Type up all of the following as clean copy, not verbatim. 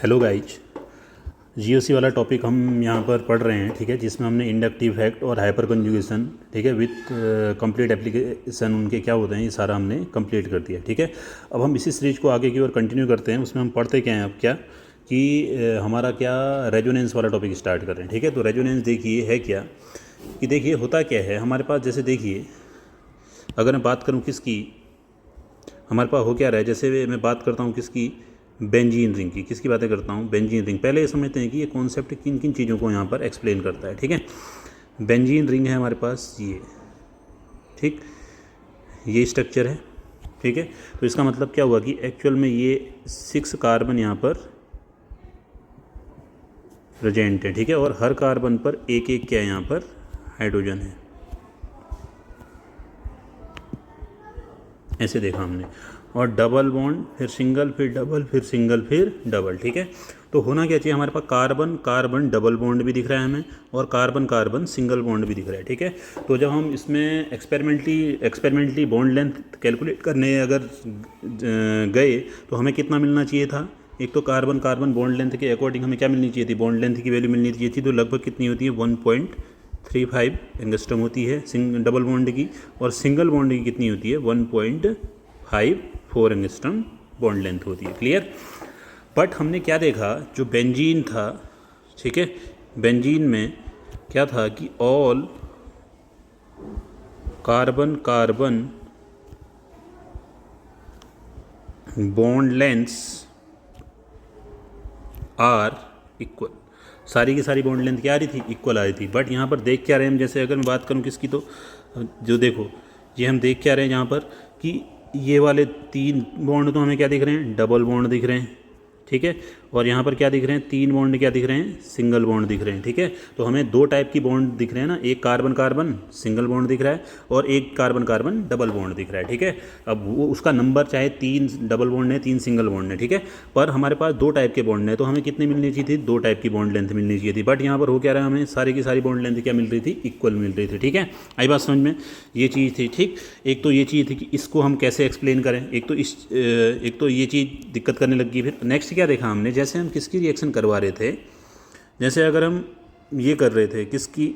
Hello guys, GOC वाला topic हम यहाँ पर पढ़ रहे हैं, ठीक है, जिसमें हमने इंडक्टिव फैक्ट और हाइपर कंजुगेशन, ठीक है, विथ कंप्लीट एप्लीकेशन उनके क्या होते हैं ये सारा हमने कंप्लीट कर दिया, ठीक है। अब हम इसी सीरीज को आगे की ओर कंटिन्यू करते हैं। उसमें हम पढ़ते क्या हैं अब क्या कि हमारा क्या रेजोनेंस वाला टॉपिक स्टार्ट कर रहे हैं, ठीक है। तो रेजोनेंस देखिए है क्या कि देखिए होता क्या है हमारे पास, जैसे देखिए अगर मैं बात करूँ किसकी, हमारे पास हो क्या रहा है, जैसे मैं बात करता हूँ किसकी, बेंजीन रिंग की। किसकी बातें करता हूँ? Benzene ring. पहले ये समझते हैं कि ये कॉन्सेप्ट किन किन चीज़ों को यहाँ पर एक्सप्लेन करता है, ठीक है। बेंजीन रिंग है हमारे पास ये, ठीक, ये स्ट्रक्चर है, ठीक है। तो इसका मतलब क्या हुआ कि एक्चुअल में ये 6 कार्बन यहाँ पर प्रेजेंट है, ठीक है, और हर कार्बन पर एक एक क्या है यहाँ पर हाइड्रोजन है, ऐसे देखा हमने। और डबल बॉन्ड, फिर सिंगल, फिर डबल, फिर सिंगल, फिर डबल, ठीक है। तो होना क्या चाहिए हमारे पास, कार्बन कार्बन डबल बॉन्ड भी दिख रहा है हमें, और कार्बन कार्बन सिंगल बॉन्ड भी दिख रहा है, ठीक है। तो जब हम इसमें एक्सपेरिमेंटली बॉन्ड लेंथ कैलकुलेट करने अगर गए तो हमें कितना मिलना चाहिए था? एक तो कार्बन कार्बन बॉन्ड लेंथ के अकॉर्डिंग हमें क्या मिलनी चाहिए थी, बॉन्ड लेंथ की वैल्यू मिलनी चाहिए थी। तो लगभग कितनी होती है, 1.35 एंगस्ट्रम होती है डबल बॉन्ड की, और सिंगल बॉन्ड की कितनी होती है, 1.54 एंगस्ट्रम बॉन्ड लेंथ होती है। क्लियर। बट हमने क्या देखा, जो बेंजीन था, ठीक है, बेंजीन में क्या था कि all carbon carbon bond lengths are equal. सारी की सारी बॉन्ड लेंथ क्या आ रही थी, इक्वल आ रही थी। बट यहाँ पर देख क्या रहे हैं हम, जैसे अगर मैं बात करूँ किसकी, तो जो देखो ये हम देख क्या रहे हैं यहाँ पर कि ये वाले 3 बॉन्ड तो हमें क्या दिख रहे हैं, डबल बॉन्ड दिख रहे हैं, ठीक है। और यहाँ पर क्या दिख रहे हैं, 3 बॉन्ड क्या दिख रहे हैं, सिंगल बॉन्ड दिख रहे हैं, ठीक है। तो हमें 2 टाइप की बॉन्ड दिख रहे हैं ना, एक कार्बन कार्बन सिंगल बॉन्ड दिख रहा है और एक कार्बन कार्बन डबल बॉन्ड दिख रहा है, ठीक है। अब वो उसका नंबर चाहे 3 डबल बॉन्ड है 3 सिंगल बॉन्ड है, ठीक है, पर हमारे पास 2 टाइप के बॉन्ड है, तो हमें कितनी मिलनी चाहिए थी, 2 टाइप की बॉन्ड लेंथ मिलनी चाहिए थी। बट यहाँ पर हो क्या रहा है, हमें सारी की सारी बॉन्ड लेंथ क्या मिल रही थी, इक्वल मिल रही थी, ठीक है। आई बात समझ में, ये चीज़ थी, ठीक। एक तो ये चीज़ थी कि इसको हम कैसे एक्सप्लेन करें, एक तो ये चीज़ दिक्कत करने लगी। फिर नेक्स्ट क्या देखा हमने, जैसे हम किसकी रिएक्शन करवा रहे थे, जैसे अगर हम ये कर रहे थे किसकी,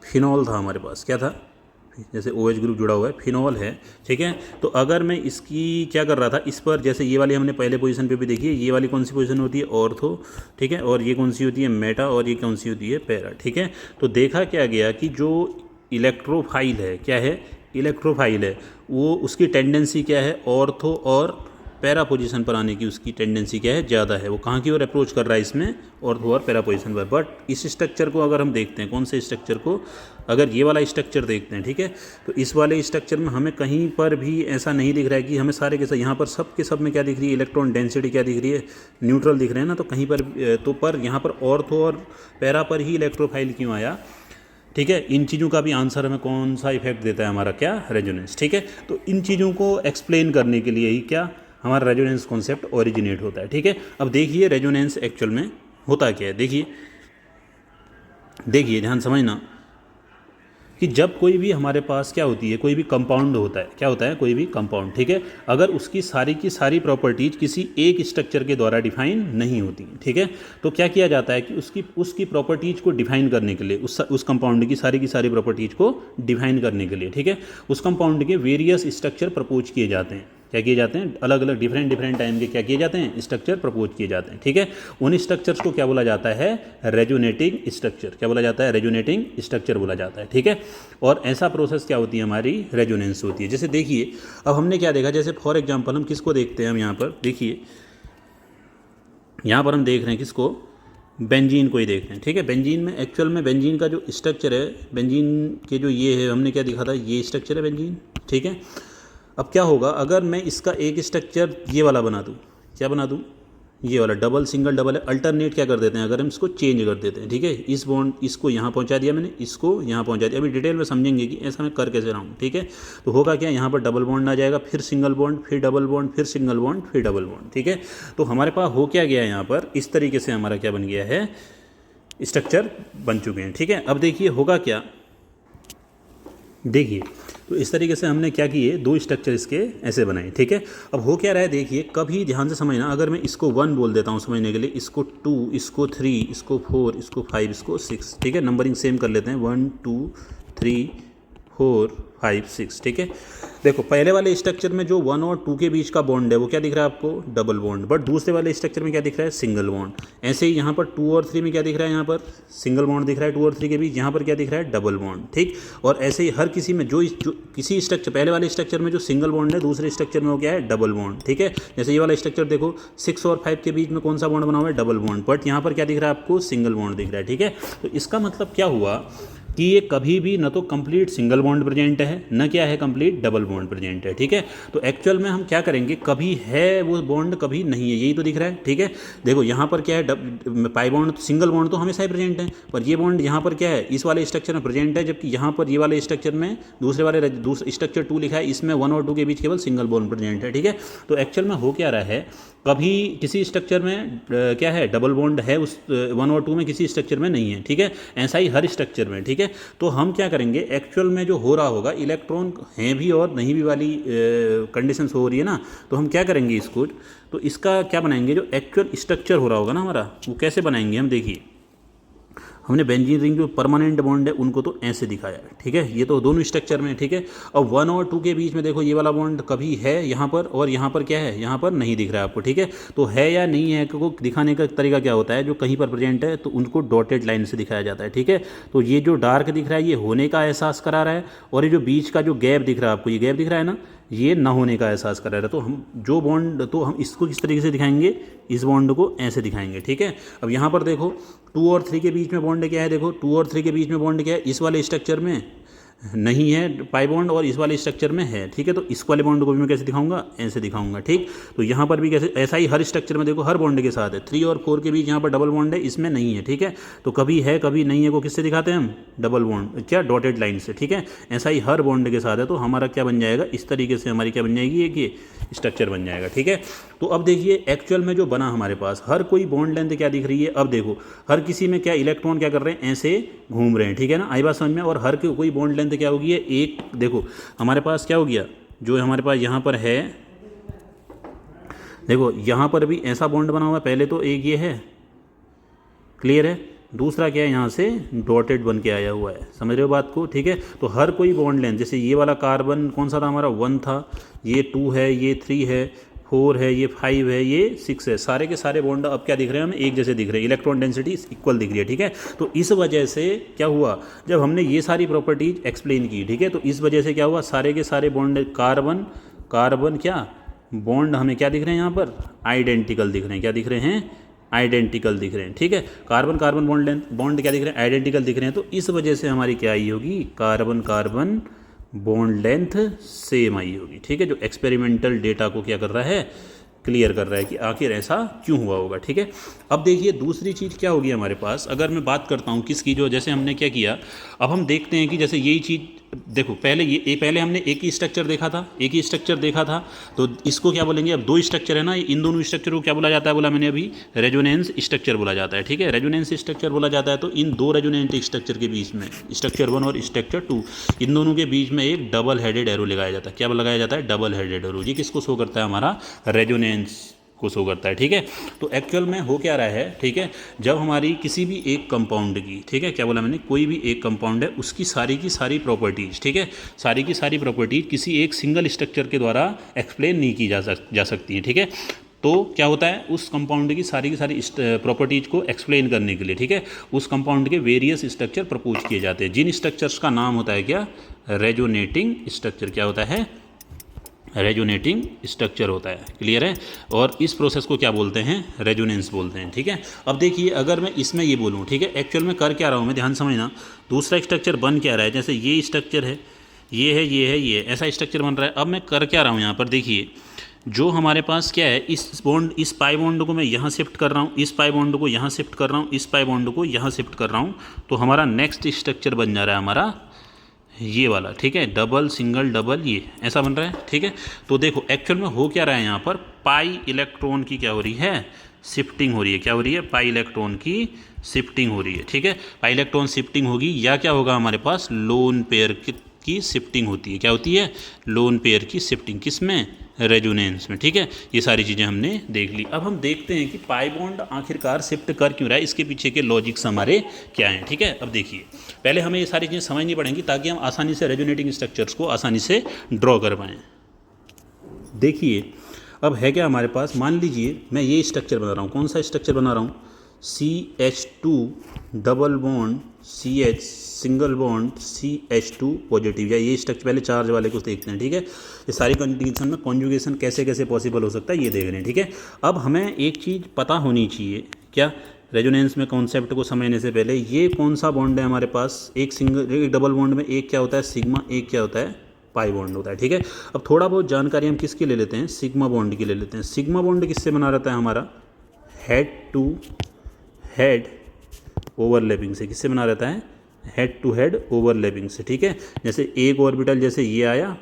फिनॉल था हमारे पास, क्या था, जैसे OH ग्रुप जुड़ा हुआ है, फिनॉल है, ठीक है। तो अगर मैं इसकी क्या कर रहा था, इस पर जैसे ये वाली हमने पहले पोजीशन पे भी देखी है, ये वाली कौन सी पोजीशन होती है, ऑर्थो, ठीक है, और ये कौन सी होती है, मेटा, और ये कौन सी होती है, पैरा, ठीक है। तो देखा क्या गया कि जो इलेक्ट्रोफाइल है, क्या है, इलेक्ट्रोफाइल है, वो उसकी टेंडेंसी क्या है, ऑर्थो और पैरा पोजीशन पर आने की उसकी टेंडेंसी क्या है, ज़्यादा है। वो कहाँ की ओर अप्रोच कर रहा है इसमें, ऑर्थो और पैरा पोजीशन पर। बट इस स्ट्रक्चर को अगर हम देखते हैं, कौन से स्ट्रक्चर को, अगर ये वाला स्ट्रक्चर देखते हैं, ठीक है, तो इस वाले स्ट्रक्चर में हमें कहीं पर भी ऐसा नहीं दिख रहा है कि हमें सारे के साथ यहाँ पर सब के सब में क्या दिख रही है, इलेक्ट्रॉन डेंसिटी क्या दिख रही है, न्यूट्रल दिख रहे हैं ना। तो कहीं पर तो पर यहाँ पर ऑर्थो और पैरा पर ही इलेक्ट्रोफाइल क्यों आया, ठीक है। इन चीज़ों का भी आंसर हमें कौन सा इफेक्ट देता है, हमारा क्या, रेजोनेंस, ठीक है। तो इन चीज़ों को एक्सप्लेन करने के लिए ही क्या हमारा रेजोनेंस कॉन्सेप्ट ओरिजिनेट होता है, ठीक है। अब देखिए रेजोनेंस एक्चुअल में होता क्या है, देखिए देखिए ध्यान समझना कि जब कोई भी हमारे पास क्या होती है, कोई भी कंपाउंड होता है, क्या होता है, कोई भी कंपाउंड, ठीक है, अगर उसकी सारी की सारी प्रॉपर्टीज किसी एक स्ट्रक्चर के द्वारा डिफाइन नहीं होती, ठीक है, तो क्या किया जाता है कि उसकी प्रॉपर्टीज को डिफाइन करने के लिए, उस कंपाउंड की सारी प्रॉपर्टीज को डिफाइन करने के लिए, ठीक है, उस कंपाउंड के वेरियस स्ट्रक्चर प्रपोज किए जाते हैं। क्या किए जाते हैं, अलग अलग डिफरेंट टाइम के क्या किए जाते हैं, स्ट्रक्चर प्रपोज किए जाते हैं, ठीक है। उन स्ट्रक्चर्स को क्या बोला जाता है, रेजोनेटिंग स्ट्रक्चर, क्या बोला जाता है, रेजोनेटिंग स्ट्रक्चर बोला जाता है, ठीक है। और ऐसा प्रोसेस क्या होती है, हमारी रेजोनेंस होती है। जैसे देखिए अब हमने क्या देखा, जैसे फॉर एग्जांपल हम किसको देखते हैं, हम यहाँ पर देखिए, यहाँ पर हम देख रहे हैं किसको, बेंजीन को ही देख रहे हैं, ठीक है। बेंजीन में एक्चुअल में बेंजीन का जो स्ट्रक्चर है, बेंजीन के जो ये है, हमने क्या दिखा था, ये स्ट्रक्चर है बेंजीन, ठीक है। अब क्या होगा अगर मैं इसका एक स्ट्रक्चर ये वाला बना दूँ, क्या बना दूँ, ये वाला डबल सिंगल डबल है, अल्टरनेट क्या कर देते हैं, अगर हम इसको चेंज कर देते हैं, ठीक है, इस बॉन्ड इसको यहाँ पहुँचा दिया मैंने, इसको यहाँ पहुँचा दिया। अभी डिटेल में समझेंगे कि ऐसा मैं कर कैसे रहा हूँ, ठीक है। तो होगा क्या, यहाँ पर डबल बॉन्ड आ जाएगा, फिर सिंगल बॉन्ड, फिर डबल बॉन्ड, फिर सिंगल बॉन्ड, फिर डबल बॉन्ड, ठीक है। तो हमारे पास हो क्या गया, यहाँ पर इस तरीके से हमारा क्या बन गया है, स्ट्रक्चर बन चुके हैं, ठीक है। अब देखिए होगा क्या, देखिए, तो इस तरीके से हमने क्या किए, दो स्ट्रक्चर इसके ऐसे बनाए, ठीक है। अब हो क्या रहा है, देखिए कभी ध्यान से समझना, अगर मैं इसको 1 बोल देता हूँ समझने के लिए, इसको 2, इसको 3, इसको 4, इसको 5, इसको 6, ठीक है, नंबरिंग सेम कर लेते हैं, 1 2 3 4 5 6, ठीक है। देखो पहले वाले स्ट्रक्चर में जो 1 और 2 के बीच का बॉन्ड है वो क्या दिख रहा है आपको, डबल बॉन्ड, बट दूसरे वाले स्ट्रक्चर में क्या दिख रहा है, सिंगल बॉन्ड। ऐसे ही यहाँ पर 2 और 3 में क्या दिख रहा है, यहाँ पर सिंगल बॉन्ड दिख रहा है 2 और 3 के बीच, यहाँ पर क्या दिख रहा है, डबल बॉन्ड, ठीक। और ऐसे ही हर किसी में जो किसी स्ट्रक्चर, पहले वाले स्ट्रक्चर में जो सिंगल बॉन्ड है, दूसरे स्ट्रक्चर में वो क्या है, डबल बॉन्ड, ठीक है। जैसे ये वाला स्ट्रक्चर देखो, 6 और 5 के बीच में कौन सा बॉन्ड बना हुआ है, डबल बॉन्ड, बट यहाँ पर क्या दिख रहा है आपको, सिंगल बॉन्ड दिख रहा है, ठीक है। तो इसका मतलब क्या हुआ कि ये कभी भी न तो कंप्लीट सिंगल बॉन्ड प्रेजेंट है, न क्या है, कंप्लीट डबल बॉन्ड प्रेजेंट है, ठीक है। तो एक्चुअल में हम क्या करेंगे, कभी है वो बॉन्ड, कभी नहीं है, यही तो दिख रहा है, ठीक है। देखो यहाँ पर क्या है, पाई बॉन्ड, सिंगल बॉन्ड तो हमेशा ही प्रेजेंट है, पर ये बॉन्ड यहाँ पर क्या है, इस वाले स्ट्रक्चर में प्रेजेंट है, जबकि यहाँ पर ये वाले स्ट्रक्चर में दूसरे स्ट्रक्चर 2 लिखा है, इसमें 1 और 2 के बीच केवल सिंगल बॉन्ड प्रेजेंट है, ठीक है। तो एक्चुअल में हो क्या रहा है, कभी किसी स्ट्रक्चर में क्या है, डबल बॉन्ड है, उस 1 और 2 में किसी स्ट्रक्चर में नहीं है, ठीक है। ऐसा ही हर स्ट्रक्चर में, ठीक है। तो हम क्या करेंगे, एक्चुअल में जो हो रहा होगा, इलेक्ट्रॉन हैं भी और नहीं भी वाली कंडीशंस हो रही है ना, तो हम क्या करेंगे इसको, तो इसका क्या बनाएंगे, जो एक्चुअल स्ट्रक्चर हो रहा होगा ना हमारा, वो कैसे बनाएंगे हम, देखिए हमने बेंजीन रिंग जो परमानेंट बॉन्ड है उनको तो ऐसे दिखाया है, ठीक है। ये तो दोनों स्ट्रक्चर में, ठीक है। अब 1 और 2 के बीच में देखो ये वाला बॉन्ड कभी है यहाँ पर, और यहाँ पर क्या है, यहाँ पर नहीं दिख रहा है आपको, ठीक है। तो है या नहीं है को दिखाने का तरीका क्या होता है, जो कहीं पर प्रेजेंट है तो उनको डॉटेड लाइन से दिखाया जाता है, ठीक है। तो ये जो डार्क दिख रहा है ये होने का एहसास करा रहा है, और ये जो बीच का जो गैप दिख रहा है आपको, ये गैप दिख रहा है ना, ये न होने का एहसास करा रहा है। तो हम जो बॉन्ड, तो हम इसको किस तरीके से दिखाएंगे, इस बॉन्ड को ऐसे दिखाएंगे, ठीक है। अब यहाँ पर देखो 2 और 3 के बीच में बॉन्ड क्या है, देखो 2 और 3 के बीच में बॉन्ड क्या है, इस वाले स्ट्रक्चर में नहीं है पाई बॉन्ड, और इस वाले स्ट्रक्चर में है, ठीक है। तो इस वाले बॉन्ड को भी मैं कैसे दिखाऊंगा, ऐसे दिखाऊंगा, ठीक। तो यहाँ पर भी कैसे, ऐसा ही हर स्ट्रक्चर में देखो हर बॉन्ड के साथ है, 3 और 4 के बीच यहाँ पर डबल बॉन्ड है, इसमें नहीं है, ठीक है। तो कभी है कभी नहीं है को किससे दिखाते हैं हम, डबल बॉन्ड, क्या, डॉटेड लाइन से, ठीक है। ऐसा ही हर बॉन्ड के साथ है, तो हमारा क्या बन जाएगा, इस तरीके से हमारी क्या बन जाएगी, एक ये स्ट्रक्चर बन जाएगा, ठीक है। तो अब देखिए एक्चुअल में जो बना हमारे पास, हर कोई बॉन्ड लेंथ क्या दिख रही है, अब देखो हर किसी में क्या इलेक्ट्रॉन क्या कर रहे हैं, ऐसे घूम रहे हैं, ठीक है ना, आई बात समझ में। और हर कोई बॉन्ड लेंथ क्या होगी, एक देखो हमारे पास क्या हो गया, जो हमारे पास यहाँ पर है, देखो यहाँ पर भी ऐसा बॉन्ड बना हुआ है, पहले तो एक ये है, क्लियर है, दूसरा क्या है, यहाँ से डॉटेड बन के आया हुआ है, समझ रहे हो बात को, ठीक है। तो हर कोई बॉन्ड लेंथ, जैसे ये वाला कार्बन कौन सा था हमारा, 1 था, ये 2 है, ये 3 है, 4 है, ये 5 है, ये 6 है, सारे के सारे बॉन्ड अब क्या दिख रहे हैं हमें, एक जैसे दिख रहे हैं, इलेक्ट्रॉन डेंसिटी इक्वल दिख रही है, ठीक है। तो इस वजह से क्या हुआ, जब हमने ये सारी प्रॉपर्टीज एक्सप्लेन की, ठीक है, तो इस वजह से क्या हुआ, सारे के सारे बॉन्ड कार्बन क्या बॉन्ड हमें क्या दिख रहे हैं, यहाँ पर आइडेंटिकल दिख रहे हैं, क्या दिख रहे हैं, आइडेंटिकल दिख रहे हैं, ठीक है। कार्बन कार्बन बॉन्ड क्या दिख रहे हैं, आइडेंटिकल दिख रहे हैं। तो इस वजह से हमारी क्या आई होगी, carbon carbon bond length same I होगी, ठीक है। जो एक्सपेरिमेंटल डेटा को क्या कर रहा है, क्लियर कर रहा है कि आखिर ऐसा क्यों हुआ होगा, ठीक है। अब देखिए दूसरी चीज़ क्या होगी हमारे पास, अगर मैं बात करता हूँ किसकी, जो जैसे हमने क्या किया, अब हम देखते हैं कि जैसे यही चीज़ देखो, पहले हमने एक ही स्ट्रक्चर देखा था, तो इसको क्या बोलेंगे, अब दो स्ट्रक्चर है ना, इन दोनों स्ट्रक्चर को क्या बोला जाता है, बोला मैंने अभी, रेजोनेंस स्ट्रक्चर बोला जाता है, ठीक है। रेजोनेंस स्ट्रक्चर बोला जाता है, तो इन दो रेजोनेंट स्ट्रक्चर के बीच में, स्ट्रक्चर 1 और स्ट्रक्चर 2, इन दोनों के बीच में एक डबल हेडेड एरो लगाया जाता है, क्या लगाया जाता है, डबल हेडेड एरो। ये किसको शो करता है, हमारा रेजोनेंस को शो करता है, ठीक है। तो एक्चुअल में हो क्या रहा है, ठीक है, जब हमारी किसी भी एक कंपाउंड की, ठीक है, क्या बोला मैंने, कोई भी एक कंपाउंड है उसकी सारी की सारी प्रॉपर्टीज, ठीक है, सारी की सारी प्रॉपर्टीज किसी एक सिंगल स्ट्रक्चर के द्वारा एक्सप्लेन नहीं की जा सकती है, ठीक है। तो क्या होता है, उस कंपाउंड की सारी प्रॉपर्टीज को एक्सप्लेन करने के लिए, ठीक है, उस कंपाउंड के वेरियस स्ट्रक्चर प्रपोज किए जाते हैं, जिन स्ट्रक्चर्स का नाम होता है क्या, रेजोनेटिंग स्ट्रक्चर, क्या होता है, रेजोनेटिंग स्ट्रक्चर होता है, क्लियर है। और इस प्रोसेस को क्या बोलते हैं, रेजोनेंस बोलते हैं, ठीक है। अब देखिए अगर मैं इसमें ये बोलूँ, ठीक है, एक्चुअल में कर क्या रहा हूँ मैं, ध्यान समझना, दूसरा स्ट्रक्चर बन क्या रहा है, जैसे ये स्ट्रक्चर है, ये है, ये है, ये ऐसा स्ट्रक्चर बन रहा है। अब मैं कर क्या रहा हूँ यहाँ पर, देखिए जो हमारे पास क्या है, इस पाई बॉन्ड को मैं यहाँ शिफ्ट कर रहा हूँ, इस पाई बॉन्ड को यहाँ शिफ्ट कर रहा हूँ, इस पाई बॉन्ड को यहाँ शिफ्ट कर रहा हूँ, तो हमारा नेक्स्ट स्ट्रक्चर बन जा रहा है हमारा ये वाला, ठीक है, डबल सिंगल डबल, ये ऐसा बन रहा है, ठीक है। तो देखो एक्चुअल में हो क्या रहा है, यहाँ पर पाई इलेक्ट्रॉन की क्या हो रही है, शिफ्टिंग हो रही है, क्या हो रही है, पाई इलेक्ट्रॉन की शिफ्टिंग हो रही है, ठीक है। पाई इलेक्ट्रॉन शिफ्टिंग होगी या क्या होगा हमारे पास, लोन पेयर की शिफ्टिंग होती है। क्या होती है? लोन पेयर की शिफ्टिंग। किस में? रेजोनेंस में। ठीक है, ये सारी चीज़ें हमने देख ली। अब हम देखते हैं कि पाई बॉन्ड आखिरकार शिफ्ट कर क्यों रहा है, इसके पीछे के लॉजिक्स हमारे क्या हैं। ठीक है, अब देखिए, पहले हमें ये सारी चीज़ें समझनी पड़ेंगी ताकि हम आसानी से रेजोनेटिंग स्ट्रक्चर्स को आसानी से ड्रॉ कर पाएँ। देखिए, अब है क्या हमारे पास, मान लीजिए मैं ये स्ट्रक्चर बना रहा हूँ। कौन सा स्ट्रक्चर बना रहा हूँ? CH2 double bond CH single bond CH2 positive, या ये स्ट्रक्चर पहले चार्ज वाले को देखते हैं। ठीक है, ये सारी कंडीशन में कॉन्जुगेशन कैसे कैसे पॉसिबल हो सकता है ये देख रहे हैं। ठीक है, अब हमें एक चीज़ पता होनी चाहिए, क्या? रेजोनेंस में कॉन्सेप्ट को समझने से पहले ये कौन सा बॉन्ड है हमारे पास? एक डबल बॉन्ड में एक क्या होता है? सिग्मा, एक क्या होता है? पाई बॉन्ड होता है। ठीक है, अब थोड़ा बहुत जानकारी हम किसकी ले लेते हैं? सिग्मा बॉन्ड की ले लेते हैं। सिग्मा बॉन्ड किससे बना रहता है हमारा? हेड टू हेड ओवरलैपिंग से। किससे बना रहता है? हेड टू हेड ओवरलैपिंग से। ठीक है, जैसे एक ऑर्बिटल जैसे ये आया,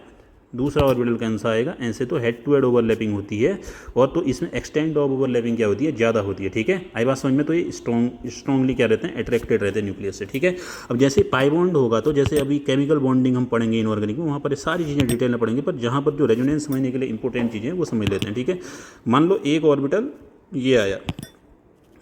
दूसरा ऑर्बिटल कैंसा आएगा, ऐसे तो हेड टू हेड ओवरलैपिंग होती है। और तो इसमें एक्सटेंड ऑफ ओवरलैपिंग क्या होती है? ज़्यादा होती है। ठीक है, आई बात समझ में? तो ये स्ट्रॉन्गली क्या रहते हैं? अट्रैक्टेड रहते हैं न्यूक्लियस से। ठीक है, अब जैसे पाई बॉन्ड होगा तो जैसे अभी केमिकल बॉन्डिंग हम पढ़ेंगे इनऑर्गेनिक में, वहाँ पर सारी चीज़ें डिटेल में पढ़ेंगे, पर जहाँ पर जो रेजोनेंस समझने के लिए इंपॉर्टेंट चीज़ें हैं वो समझ लेते हैं। ठीक है, मान लो एक ऑर्बिटल ये आया,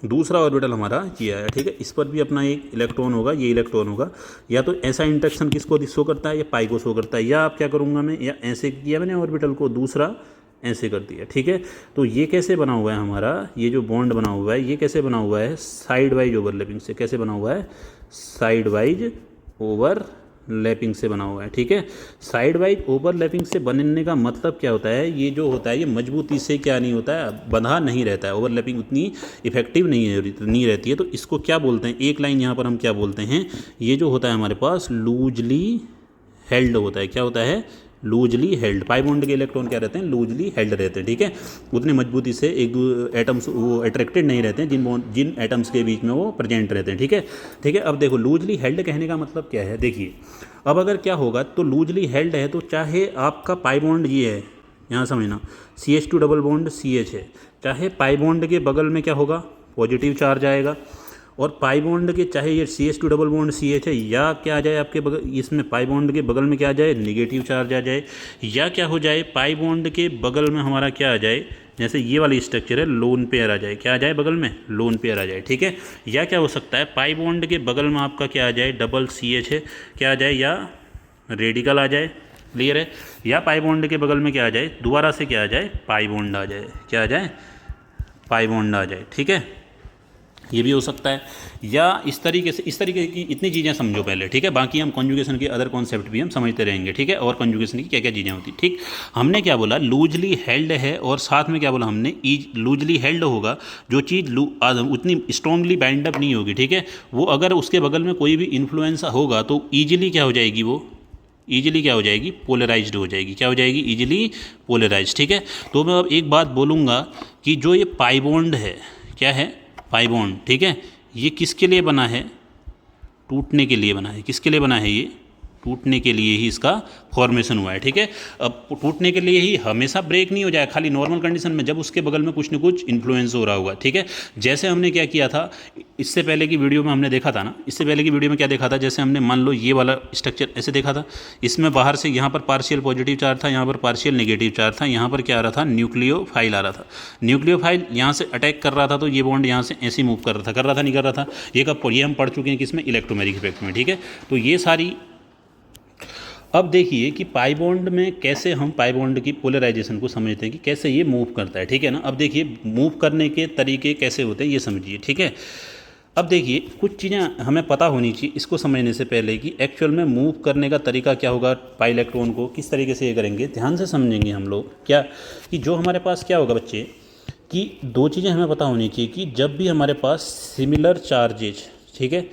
दूसरा ऑर्बिटल हमारा ये आया। ठीक है, इस पर भी अपना एक इलेक्ट्रॉन होगा, ये इलेक्ट्रॉन होगा। या तो ऐसा इंटरेक्शन किसको शो करता है? या पाई को शो करता है। या आप क्या करूँगा मैं, या ऐसे किया मैंने ऑर्बिटल को, दूसरा ऐसे कर दिया। ठीक है, तो ये कैसे बना हुआ है हमारा? ये जो बॉन्ड बना हुआ है ये कैसे बना हुआ है? साइड वाइज ओवरलैपिंग से। कैसे बना हुआ है? साइड वाइज ओवरलैपिंग से बना हुआ है। ठीक है, साइड वाइज ओवरलैपिंग से बनने का मतलब क्या होता है? ये जो होता है ये मजबूती से क्या नहीं होता है? बंधा नहीं रहता है। ओवरलैपिंग उतनी इफेक्टिव नहीं रहती है। तो इसको क्या बोलते हैं? एक लाइन यहाँ पर हम क्या बोलते हैं? ये जो होता है हमारे पास लूजली हेल्ड होता है। क्या होता है? Loosely held. पाई बॉन्ड के इलेक्ट्रॉन क्या रहते हैं? लूजली हेल्ड रहते हैं। ठीक है, उतनी मजबूती से एक एटम्स वो अट्रैक्टेड नहीं रहते हैं जिन एटम्स के बीच में वो प्रेजेंट रहते हैं। ठीक है, ठीक है, अब देखो लूजली हेल्ड कहने का मतलब क्या है। देखिए, अब अगर क्या होगा तो लूजली हेल्ड है तो चाहे आपका पाई बॉन्ड ये है, यहाँ समझना, CH2 डबल बॉन्ड CH है, चाहे पाई बॉन्ड के बगल में क्या होगा? पॉजिटिव चार्ज आएगा। और पाई बॉन्ड के चाहे ये CH2 डबल बॉन्ड CH है, या क्या आ जाए आपके बगल, इसमें पाई बॉन्ड के बगल में क्या आ जाए? निगेटिव चार्ज आ जाए। या क्या हो जाए? पाई बॉन्ड के बगल में हमारा क्या आ जाए? जैसे ये वाली स्ट्रक्चर है, लोन पेयर आ जाए। क्या आ जाए बगल में? लोन पेयर आ जाए। ठीक है, या क्या हो सकता है? पाई बॉन्ड के बगल में आपका क्या आ जाए? डबल CH है, क्या आ जाए? या रेडिकल आ जाए। क्लियर है? या पाई बॉन्ड के बगल में क्या आ जाए? दोबारा से क्या आ जाए? पाई बॉन्ड आ जाए। क्या आ जाए? पाई बॉन्ड आ जाए। ठीक है, ये भी हो सकता है। या इस तरीके की इतनी चीज़ें समझो पहले। ठीक है, बाकी हम कॉन्जुगेशन के अदर कॉन्सेप्ट भी हम समझते रहेंगे। ठीक है, और कॉन्जुगेशन की क्या क्या चीज़ें होती। ठीक, हमने क्या बोला? लूजली हेल्ड है, और साथ में क्या बोला हमने? लूजली हेल्ड होगा जो चीज़ उतनी स्ट्रांगली बाइंड अप नहीं होगी। ठीक है, वो अगर उसके बगल में कोई भी इन्फ्लुएंस होगा तो ईजिली क्या हो जाएगी? वो ईजिली क्या हो जाएगी? पोलराइज्ड हो जाएगी। क्या हो जाएगी? Easily polarised. ठीक है, तो मैं अब एक बात बोलूँगा कि जो ये पाई बॉन्ड है, क्या है? Pi bond. ठीक है, ये किसके लिए बना है? टूटने के लिए बना है। किसके लिए बना है? ये टूटने के लिए ही इसका फॉर्मेशन हुआ है। ठीक है, अब टूटने के लिए ही, हमेशा ब्रेक नहीं हो जाए, खाली नॉर्मल कंडीशन में जब उसके बगल में कुछ न कुछ इन्फ्लुएंस हो रहा होगा। ठीक है, जैसे हमने क्या किया था इससे पहले की वीडियो में हमने देखा था ना, इससे पहले की वीडियो में क्या देखा था? जैसे हमने मान लो ये वाला स्ट्रक्चर ऐसे देखा था, इसमें बाहर से यहाँ पर पार्शियल पॉजिटिव चार्ज था, यहाँ पर पार्शियल नेगेटिव चार्ज था, यहाँ पर क्या आ रहा था? न्यूक्लियोफाइल आ रहा था। न्यूक्लियोफाइल यहाँ से अटैक कर रहा था तो ये बॉन्ड यहाँ से ऐसे मूव कर रहा था नहीं कर रहा था? ये हम पढ़ चुके हैं किसमें? इलेक्ट्रोमैग्नेटिक इफेक्ट में। ठीक है, तो ये सारी, अब देखिए कि पाई बॉन्ड में कैसे हम पाई बॉन्ड की पोलराइजेशन को समझते हैं कि कैसे ये मूव करता है। ठीक है ना, अब देखिए मूव करने के तरीके कैसे होते हैं ये समझिए। ठीक है, अब देखिए कुछ चीज़ें हमें पता होनी चाहिए इसको समझने से पहले कि एक्चुअल में मूव करने का तरीका क्या होगा, पाई इलेक्ट्रॉन को किस तरीके से ये करेंगे, ध्यान से समझेंगे हम लोग। क्या कि जो हमारे पास क्या होगा बच्चे, कि दो चीज़ें हमें पता होनी चाहिए कि जब भी हमारे पास सिमिलर चार्जेज, ठीक है,